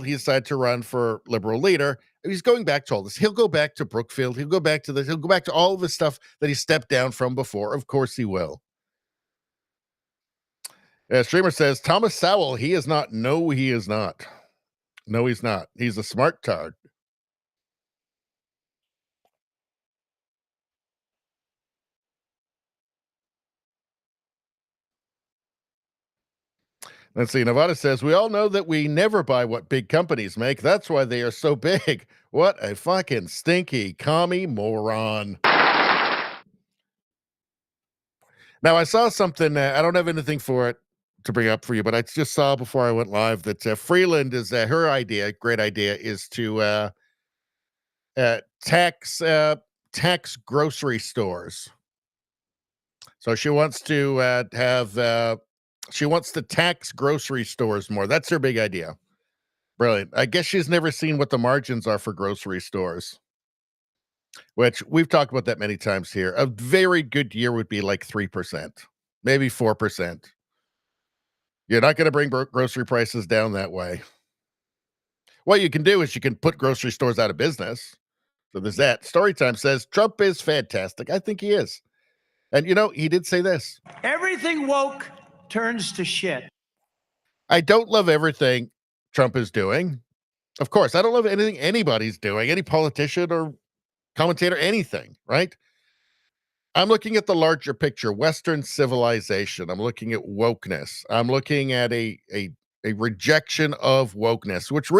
he decided to run for Liberal leader. He's going back to all this. He'll go back to Brookfield. He'll go back to this. He'll go back to all of the stuff that he stepped down from before. Of course he will. Streamer says, Thomas Sowell, he is not. No, he is not. No, he's not. He's a smart tard. Let's see. Nevada says, we all know that we never buy what big companies make. That's why they are so big. What a fucking stinky commie moron. Now, I saw something. I don't have anything for it to bring up for you, but I just saw before I went live that Freeland is her idea, great idea, is to tax grocery stores. So she wants to she wants to tax grocery stores more. That's her big idea. Brilliant. I guess she's never seen what the margins are for grocery stores, which we've talked about that many times here. A very good year would be like 3%, maybe 4%. You're not going to bring grocery prices down that way. What you can do is you can put grocery stores out of business. So there's that. Storytime says Trump is fantastic. I think he is. And, he did say this. Everything woke turns to shit. I don't love everything Trump is doing. Of course, I don't love anything anybody's doing, any politician or commentator, anything, right? I'm looking at the larger picture, Western civilization. I'm looking at wokeness. I'm looking at a rejection of wokeness, which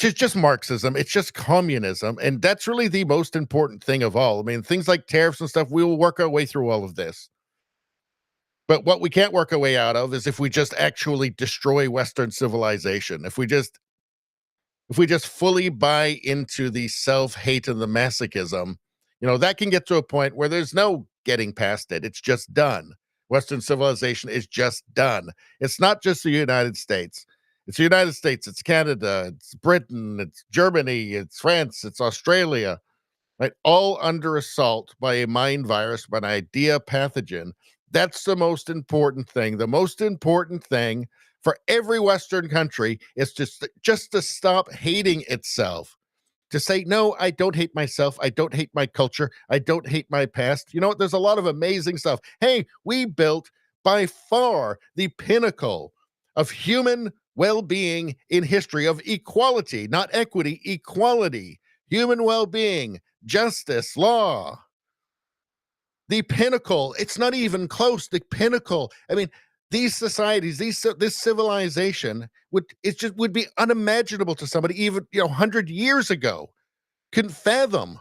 is just Marxism. It's just communism. And that's really the most important thing of all. I mean, things like tariffs and stuff, we will work our way through all of this. But what we can't work our way out of is if we just actually destroy Western civilization. If we just fully buy into the self-hate and the masochism, that can get to a point where there's no getting past it. It's just done. Western civilization is just done. It's not just the United States. It's the United States, it's Canada, it's Britain, it's Germany, it's France, it's Australia, right? All under assault by a mind virus, by an idea pathogen. That's the most important thing. The most important thing for every Western country is just to stop hating itself. To say, no, I don't hate myself. I don't hate my culture. I don't hate my past. You know what? There's a lot of amazing stuff. Hey, we built by far the pinnacle of human well-being in history of equality, not equity, equality, human well-being, justice, law. The pinnacle, it's not even close, the pinnacle. I mean, these societies, this civilization would be unimaginable to somebody even 100 years ago. Couldn't fathom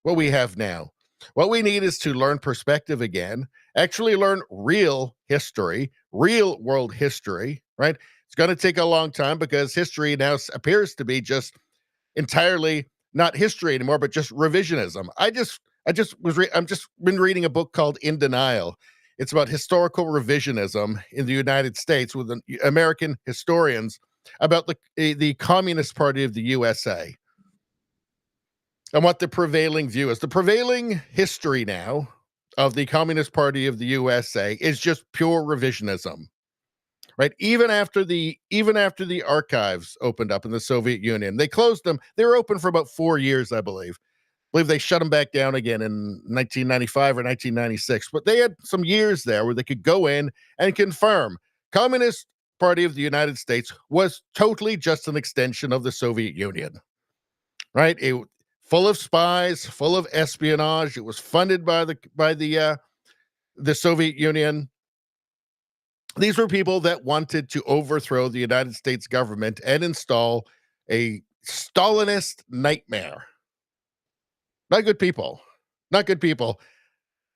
what we have now. What we need is to learn perspective again, actually learn real history, real world history, right? It's going to take a long time because history now appears to be just entirely not history anymore, but just revisionism. I'm just been reading a book called In Denial. It's about historical revisionism in the United States with American historians about the Communist Party of the USA. And what the prevailing view is. The prevailing history now of the Communist Party of the USA is just pure revisionism, right? Even after the archives opened up in the Soviet Union, they closed them. They were open for about 4 years, I believe. They shut them back down again in 1995 or 1996. But they had some years there where they could go in and confirm Communist Party of the United States was totally just an extension of the Soviet Union, right? Full of spies, full of espionage. It was funded by the Soviet Union. These were people that wanted to overthrow the United States government and install a Stalinist nightmare. Not good people. Not good people.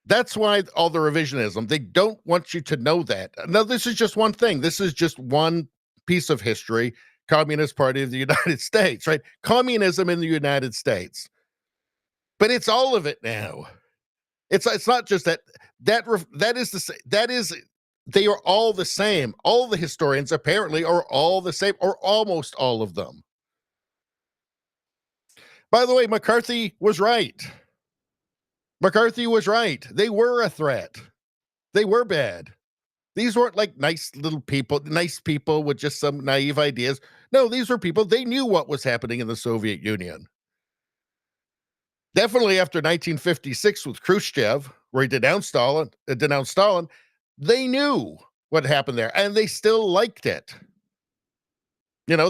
That's why all the revisionism, they don't want you to know that. Now, this is just one thing. This is just one piece of history. Communist Party of the United States, right? Communism in the United States. But it's all of it now. It's not just that is they are all the same. All the historians apparently are all the same, or almost all of them. By the way, McCarthy was right. McCarthy was right. They were a threat. They were bad. These weren't like nice people with just some naive ideas. No, these were people, they knew what was happening in the Soviet Union. Definitely after 1956 with Khrushchev, where he denounced Stalin, they knew what happened there, and they still liked it. If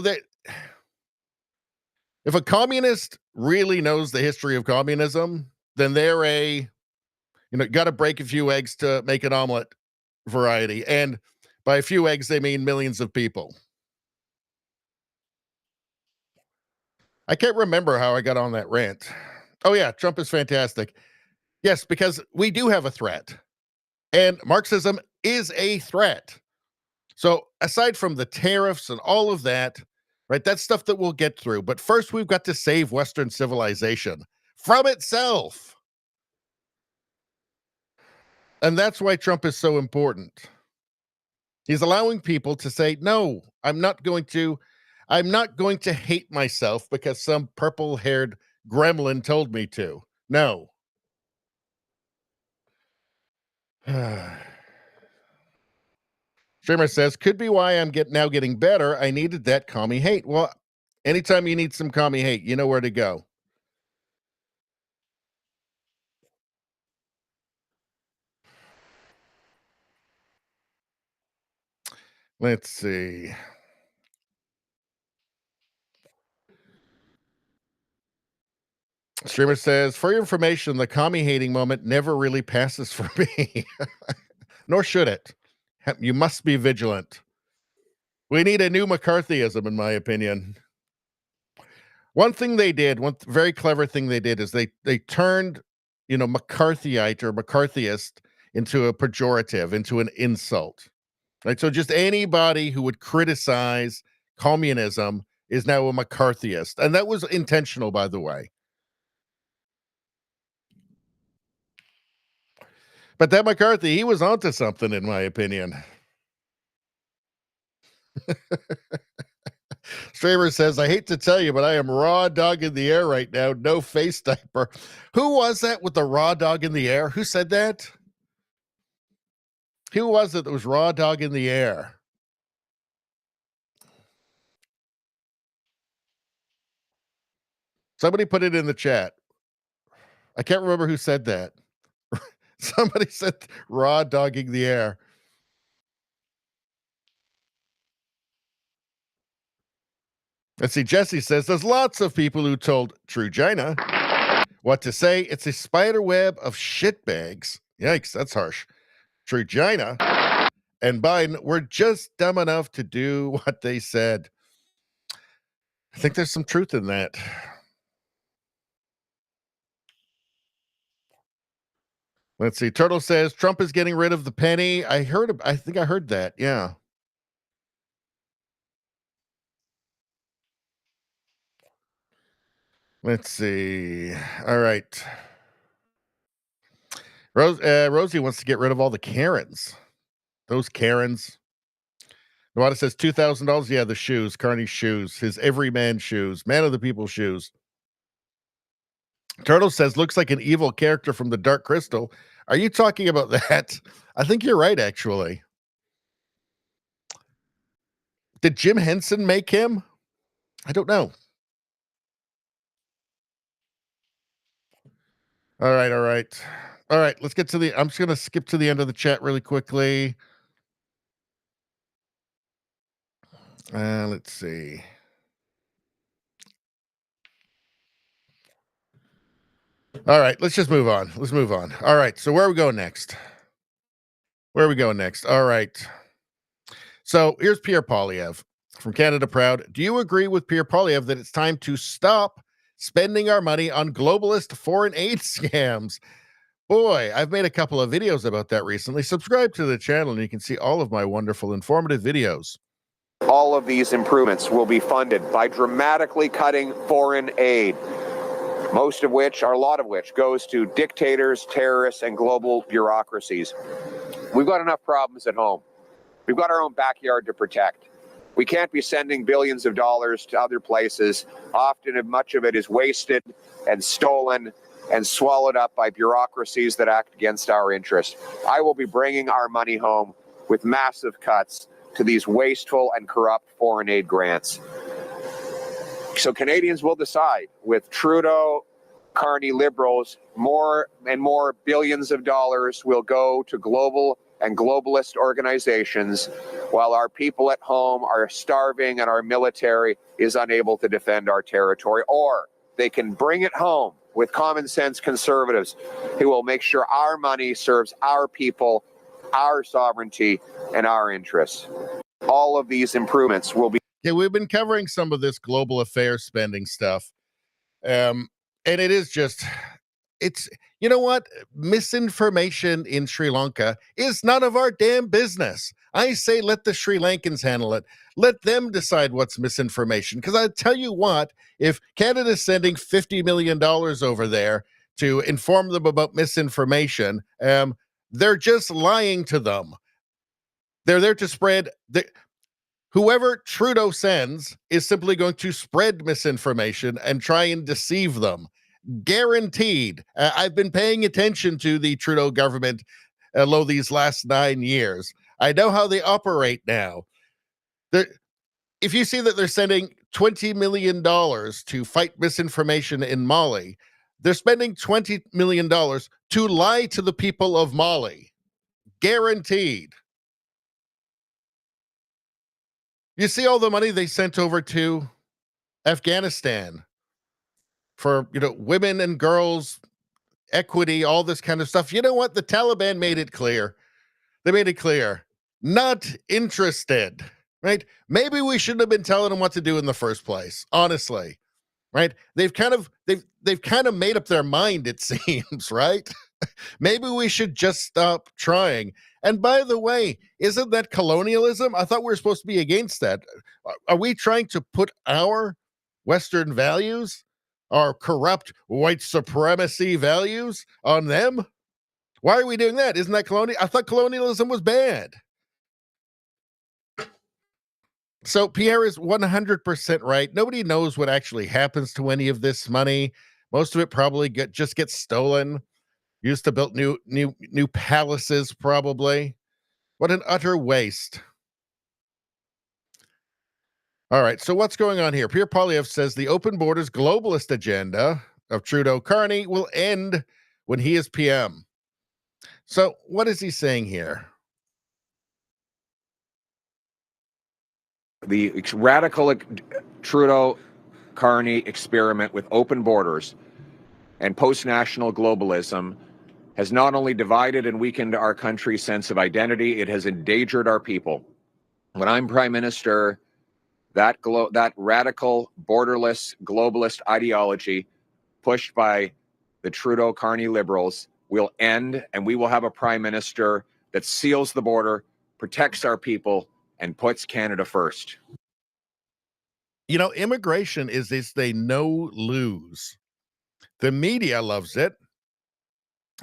a communist really knows the history of communism, then they're got to break a few eggs to make an omelet variety. And by a few eggs, they mean millions of people. I can't remember how I got on that rant. Oh, yeah, Trump is fantastic. Yes, because we do have a threat. And Marxism is a threat. So aside from the tariffs and all of that, right, that's stuff that we'll get through. But first, we've got to save Western civilization from itself. And that's why Trump is so important. He's allowing people to say, no, I'm not going to hate myself because some purple-haired gremlin told me to. No. Streamer says, could be why I'm now getting better. I needed that commie hate. Well, anytime you need some commie hate, you know where to go. Let's see. Streamer says, for your information, the commie hating moment never really passes for me. Nor should it. You must be vigilant. We need a new McCarthyism, in my opinion. One thing they did, one very clever thing they did is they turned, McCarthyite or McCarthyist into a pejorative, into an insult. Right? So just anybody who would criticize communism is now a McCarthyist. And that was intentional, by the way. But that McCarthy, he was onto something, in my opinion. Straver says, I hate to tell you, but I am raw dog in the air right now. No face diaper. Who was that with the raw dog in the air? Who said that? Who was it that was raw dog in the air? Somebody put it in the chat. I can't remember who said that. Somebody said raw dogging the air. Let's see. Jesse says there's lots of people who told True China what to say. It's a spider web of shitbags. Yikes, that's harsh. True China and Biden were just dumb enough to do what they said. I think there's some truth in that. Let's see. Turtle says Trump is getting rid of the penny. I think I heard that. Yeah. Let's see. All right. Rosie wants to get rid of all the Karens. Those Karens. Nawada says $2,000. Yeah, the shoes, Carney's shoes, his everyman shoes, man of the people shoes. Turtle says looks like an evil character from the Dark Crystal. Are you talking about that? I think you're right, actually. Did Jim Henson make him? I don't know. All right. Let's get to the. I'm just going to skip to the end of the chat really quickly. Let's see. All right, let's just move on. Let's move on. All right, so where are we going next? All right. So here's Pierre Poilievre from Canada Proud. Do you agree with Pierre Poilievre that it's time to stop spending our money on globalist foreign aid scams? Boy, I've made a couple of videos about that recently. Subscribe to the channel and you can see all of my wonderful informative videos. All of these improvements will be funded by dramatically cutting foreign aid, most of which, or a lot of which, goes to dictators, terrorists, and global bureaucracies. We've got enough problems at home. We've got our own backyard to protect. We can't be sending billions of dollars to other places. Often, much of it is wasted and stolen and swallowed up by bureaucracies that act against our interests. I will be bringing our money home with massive cuts to these wasteful and corrupt foreign aid grants. So Canadians will decide. With Trudeau, Carney Liberals, more and more billions of dollars will go to global and globalist organizations, while our people at home are starving and our military is unable to defend our territory. Or they can bring it home with common sense conservatives who will make sure our money serves our people, our sovereignty, and our interests. All of these improvements will be. Yeah, we've been covering some of this global affairs spending stuff. And it is just, it's, you know what? Misinformation in Sri Lanka is none of our damn business. I say let the Sri Lankans handle it. Let them decide what's misinformation. Because I tell you what, if Canada's sending $50 million over there to inform them about misinformation, they're just lying to them. They're there to spread whoever Trudeau sends is simply going to spread misinformation and try and deceive them. Guaranteed. I've been paying attention to the Trudeau government these last 9 years. I know how they operate now. If you see that they're sending $20 million to fight misinformation in Mali, they're spending $20 million to lie to the people of Mali. Guaranteed. You see all the money they sent over to Afghanistan for, women and girls, equity, all this kind of stuff. You know what? The Taliban made it clear. They made it clear. Not interested, right? Maybe we shouldn't have been telling them what to do in the first place, honestly, right? They've kind of made up their mind, it seems, right? Maybe we should just stop trying. And by the way, isn't that colonialism? I thought we were supposed to be against that. Are we trying to put our Western values, our corrupt white supremacy values, on them? Why are we doing that? Isn't that colonial? I thought colonialism was bad. So Pierre is 100% right. Nobody knows what actually happens to any of this money. Most of it probably just gets stolen. Used to build new palaces, probably. What an utter waste. All right, so what's going on here? Pierre Poilievre says the open borders globalist agenda of Trudeau Carney will end when he is PM. So what is he saying here? The radical Trudeau Carney experiment with open borders and post-national globalism has not only divided and weakened our country's sense of identity, it has endangered our people. When I'm Prime Minister, that radical, borderless, globalist ideology pushed by the Trudeau Carney Liberals will end, and we will have a Prime Minister that seals the border, protects our people, and puts Canada first. You know, immigration is this they no-lose. The media loves it.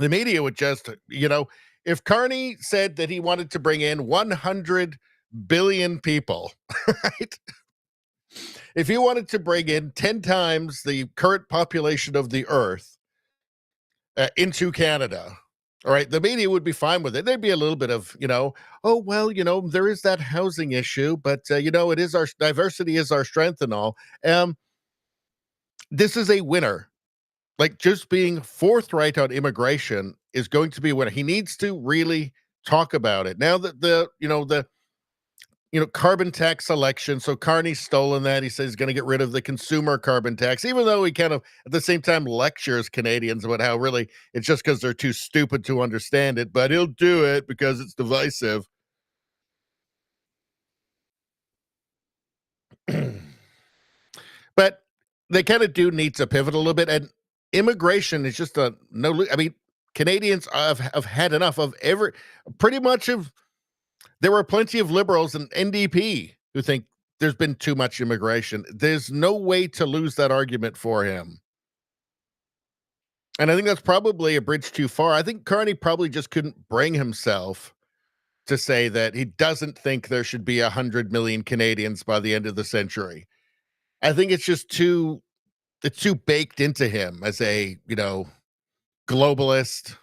The media would just, you know, if Carney said that he wanted to bring in 100 billion people, right? If he wanted to bring in 10 times the current population of the earth into Canada, all right, the media would be fine with it. There'd be a little bit of, you know, oh, well, you know, there is that housing issue, but, you know, it is our diversity is our strength and all. This is a winner. Like, just being forthright on immigration is going to be a winner. He needs to really talk about it. Now that the carbon tax election, so Carney's stolen that. He says he's going to get rid of the consumer carbon tax, even though he kind of, at the same time, lectures Canadians about how really it's just because they're too stupid to understand it, but he'll do it because it's divisive. But they kind of do need to pivot a little bit, and immigration is just a no. I mean, Canadians have had enough of pretty much of. There were plenty of liberals and NDP who think there's been too much immigration. There's no way to lose that argument for him. And I think that's probably a bridge too far. I think Carney probably just couldn't bring himself to say that he doesn't think there should be 100 million Canadians by the end of the century. I think it's just too baked into him as a, you know, globalist,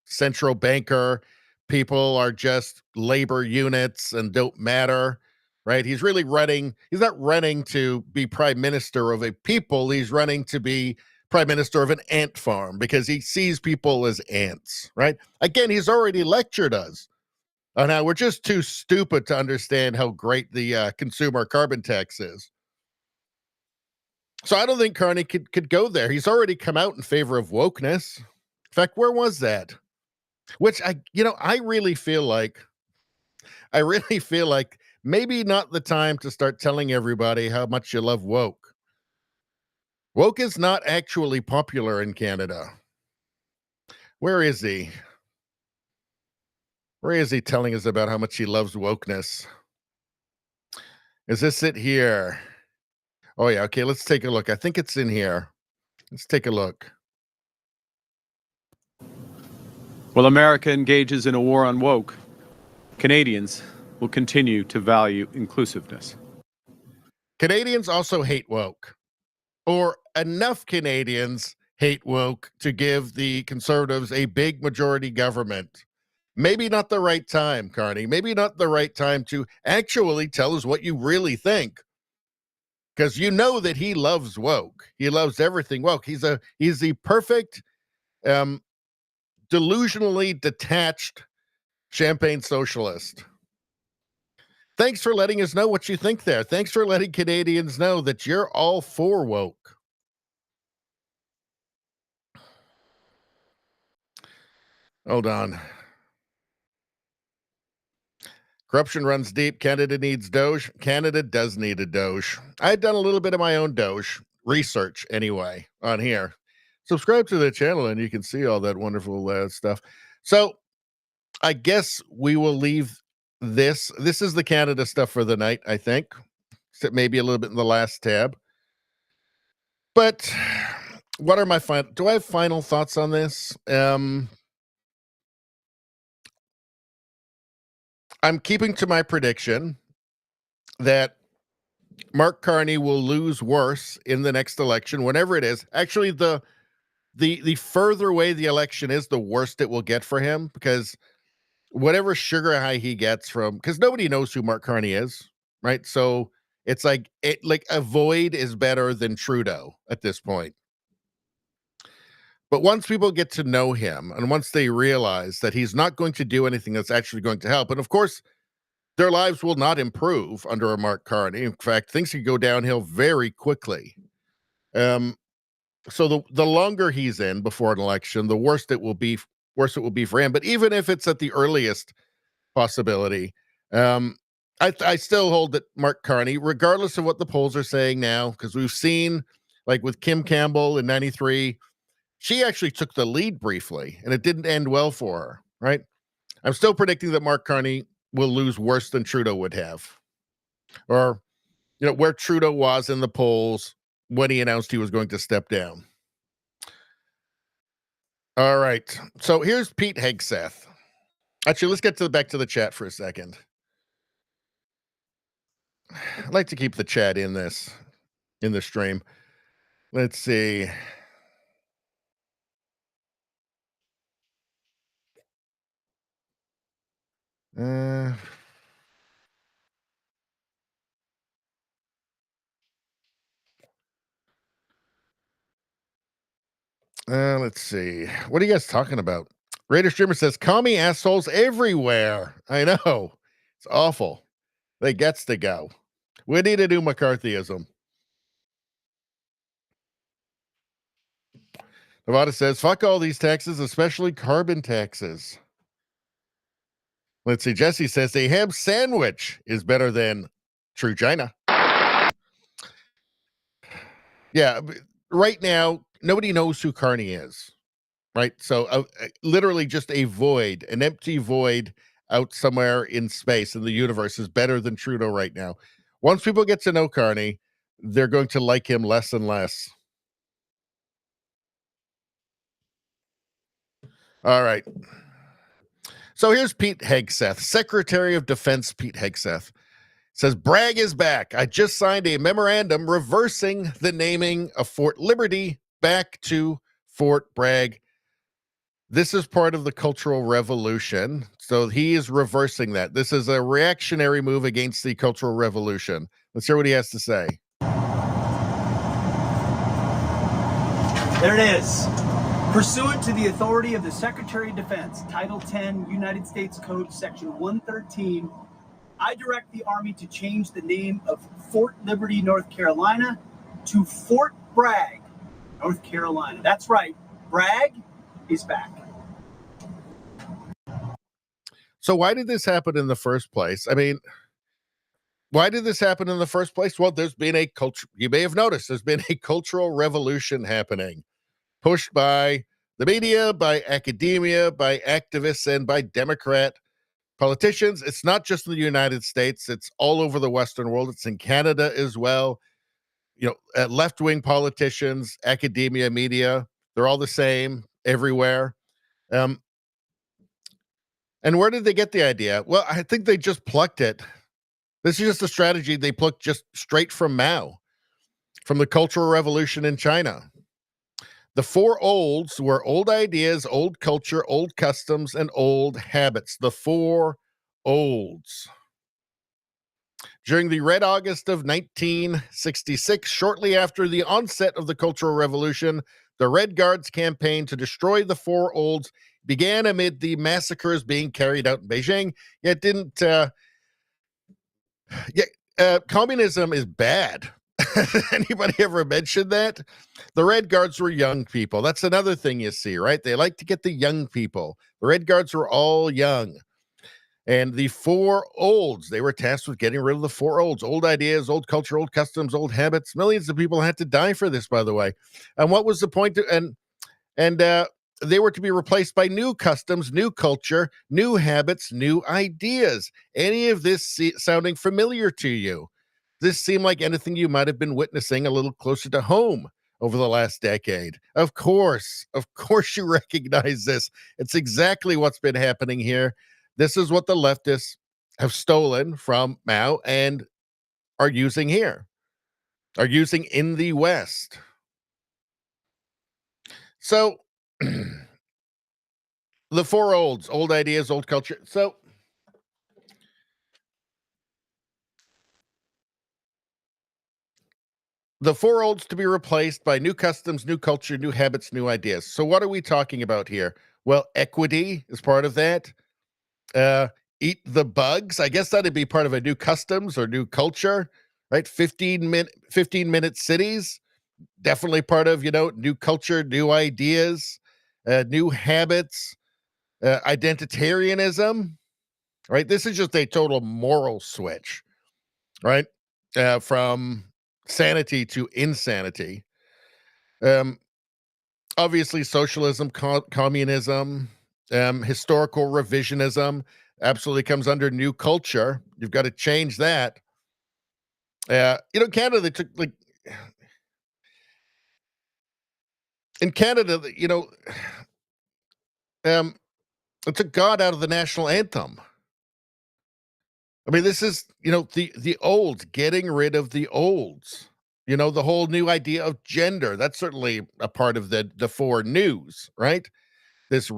central banker. People are just labor units and don't matter, right? He's not running to be prime minister of a people. He's running to be prime minister of an ant farm because he sees people as ants, right? Again, he's already lectured us on how we're just too stupid to understand how great the consumer carbon tax is. So I don't think Carney could go there. He's already come out in favor of wokeness. In fact, where was that? Which I really feel like maybe not the time to start telling everybody how much you love woke. Woke is not actually popular in Canada. Where is he? Where is he telling us about how much he loves wokeness? Is this it here? Oh yeah, okay, let's take a look. I think it's in here. Let's take a look. While America engages in a war on woke, Canadians will continue to value inclusiveness. Canadians also hate woke, or enough Canadians hate woke to give the Conservatives a big majority government. Maybe not the right time, Carney. Maybe not the right time to actually tell us what you really think. Because you know that he loves woke. He loves everything woke. He's the perfect delusionally detached champagne socialist. Thanks for letting us know what you think there. Thanks for letting Canadians know that you're all for woke. Hold on. Corruption runs deep. Canada needs DOGE. Canada does need a DOGE. I had done a little bit of my own DOGE research anyway on here. Subscribe to the channel and you can see all that wonderful stuff. So I guess we will leave this. This is the Canada stuff for the night, I think. Except maybe a little bit in the last tab. But what are my final... Do I have final thoughts on this? I'm keeping to my prediction that Mark Carney will lose worse in the next election, whenever it is. Actually, the further away the election is, the worse it will get for him, because whatever sugar high he gets from, because nobody knows who Mark Carney is, right? So it's like a void is better than Trudeau at this point. But once people get to know him, and once they realize that he's not going to do anything that's actually going to help, and of course, their lives will not improve under a Mark Carney. In fact, things could go downhill very quickly. So the longer he's in before an election, the worse it will be for him. But even if it's at the earliest possibility, I still hold that Mark Carney, regardless of what the polls are saying now, because we've seen, like with Kim Campbell in 93, she actually took the lead briefly, and it didn't end well for her, right? I'm still predicting that Mark Carney will lose worse than Trudeau would have, or where Trudeau was in the polls when he announced he was going to step down. All right, so here's Pete Hegseth. Actually, let's get back to the chat for a second. I'd like to keep the chat in the stream. Let's see. Let's see. What are you guys talking about? Raider Streamer says, commie assholes everywhere. I know. It's awful. They gets to go. We need to do McCarthyism. Nevada says, fuck all these taxes, especially carbon taxes. Let's see. Jesse says, a ham sandwich is better than true China. Yeah. Right now, nobody knows who Carney is. Right? So literally just a void, an empty void out somewhere in space in the universe is better than Trudeau right now. Once people get to know Carney, they're going to like him less and less. All right. So here's Pete Hegseth, Secretary of Defense Pete Hegseth. Says, Bragg is back. I just signed a memorandum reversing the naming of Fort Liberty back to Fort Bragg. This is part of the Cultural Revolution. So he is reversing that. This is a reactionary move against the Cultural Revolution. Let's hear what he has to say. There it is. Pursuant to the authority of the Secretary of Defense, Title 10, United States Code, Section 113, I direct the Army to change the name of Fort Liberty, North Carolina to Fort Bragg, North Carolina. That's right. Bragg is back. So why did this happen in the first place? I mean, why did this happen in the first place? Well, there's been a culture. You may have noticed there's been a cultural revolution happening, pushed by the media, by academia, by activists, and by Democrat politicians. It's not just in the United States. It's all over the Western world. It's in Canada as well. Left-wing politicians, academia, media, they're all the same everywhere. And where did they get the idea? Well, I think they just plucked it. This is just a strategy they plucked just straight from Mao, from the Cultural Revolution in China. The four olds were old ideas, old culture, old customs, and old habits. The four olds. During the Red August of 1966, shortly after the onset of the Cultural Revolution, the Red Guards campaign to destroy the four olds began amid the massacres being carried out in Beijing. Yet didn't. Communism is bad. Anybody ever mentioned that? The Red Guards were young people. That's another thing you see, right? They like to get the young people. The Red Guards were all young. And the four olds, they were tasked with getting rid of the four olds. Old ideas, old culture, old customs, old habits. Millions of people had to die for this, by the way. And what was the point? And they were to be replaced by new customs, new culture, new habits, new ideas. Any of this sounding familiar to you? This seemed like anything you might have been witnessing a little closer to home over the last decade. Of course you recognize this. It's exactly what's been happening here. This is what the leftists have stolen from Mao and are using here, are using in the West. So the four olds, old ideas, old culture. So the four olds to be replaced by new customs, new culture, new habits, new ideas. So what are we talking about here? Well, equity is part of that. eat the bugs. I guess that'd be part of a new customs or new culture, right? 15-minute cities, definitely part of, new culture, new ideas, new habits, identitarianism, right? This is just a total moral switch, right? From sanity to insanity. Obviously, socialism, communism, historical revisionism absolutely comes under new culture. You've got to change that. Canada, they took in Canada, it took God out of the national anthem. I mean, this is, the olds, getting rid of the olds. The whole new idea of gender. That's certainly a part of the four news, right? This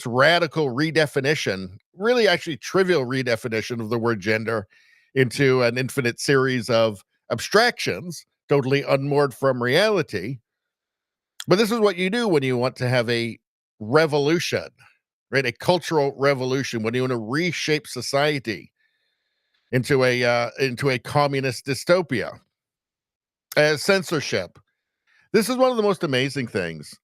radical redefinition, really actually trivial redefinition of the word gender into an infinite series of abstractions, totally unmoored from reality. But this is what you do when you want to have a revolution, right? A cultural revolution, when you want to reshape society into a communist dystopia. Censorship. This is one of the most amazing things.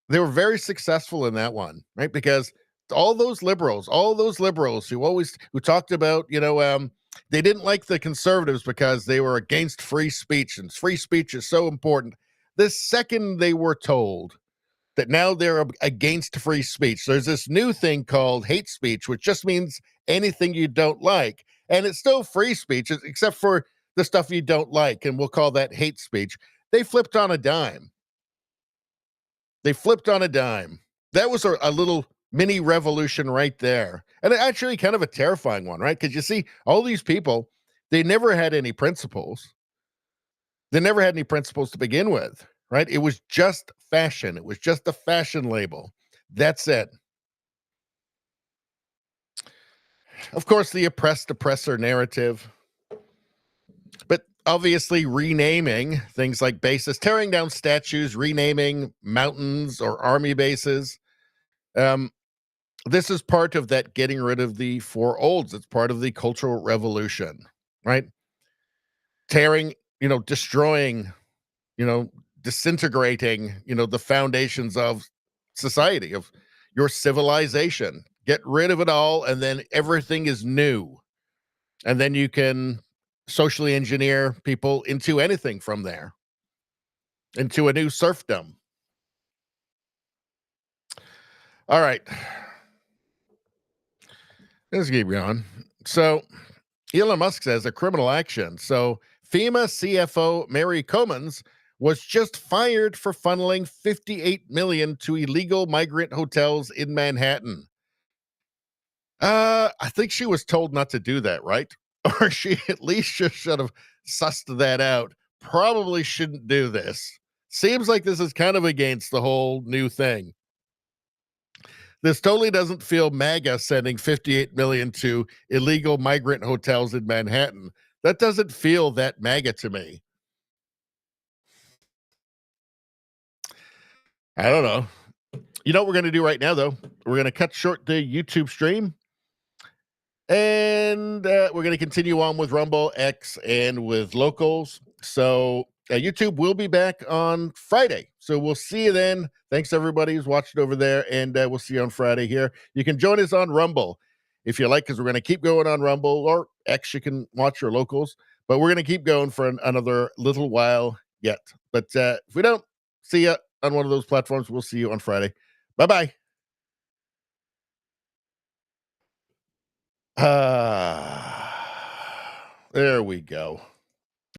They were very successful in that one, right? Because all those liberals who talked about, they didn't like the conservatives because they were against free speech, and free speech is so important. The second they were told that now they're against free speech, there's this new thing called hate speech, which just means anything you don't like. And it's still free speech, except for the stuff you don't like, and we'll call that hate speech. They flipped on a dime. That was a little mini revolution right there. And actually kind of a terrifying one, right? Because you see, all these people, they never had any principles. They never had any principles to begin with, right? It was just fashion. It was just a fashion label. That's it. Of course, the oppressed oppressor narrative. But obviously renaming things like bases, tearing down statues, renaming mountains or army bases. This is part of that getting rid of the four olds. It's part of the Cultural Revolution, right? Tearing, destroying, disintegrating, the foundations of society, of your civilization. Get rid of it all, and then everything is new. And then you can socially engineer people into anything from there, into a new serfdom. All right. Let's keep going. So Elon Musk says a criminal action. So FEMA CFO Mary Comans was just fired for funneling $58 million to illegal migrant hotels in Manhattan. I think she was told not to do that, right? Or she at least just should have sussed that out. Probably shouldn't do this. Seems like this is kind of against the whole new thing. This totally doesn't feel MAGA sending $58 million to illegal migrant hotels in Manhattan. That doesn't feel that MAGA to me. I don't know. You know what we're going to do right now, though? We're going to cut short the YouTube stream. And we're going to continue on with Rumble, X, and with locals. So YouTube will be back on Friday. So we'll see you then. Thanks, everybody who's watching over there. And we'll see you on Friday here. You can join us on Rumble if you like, because we're going to keep going on Rumble, or X, you can watch your locals. But we're going to keep going for another little while yet. But if we don't see you on one of those platforms, we'll see you on Friday. Bye-bye. There we go.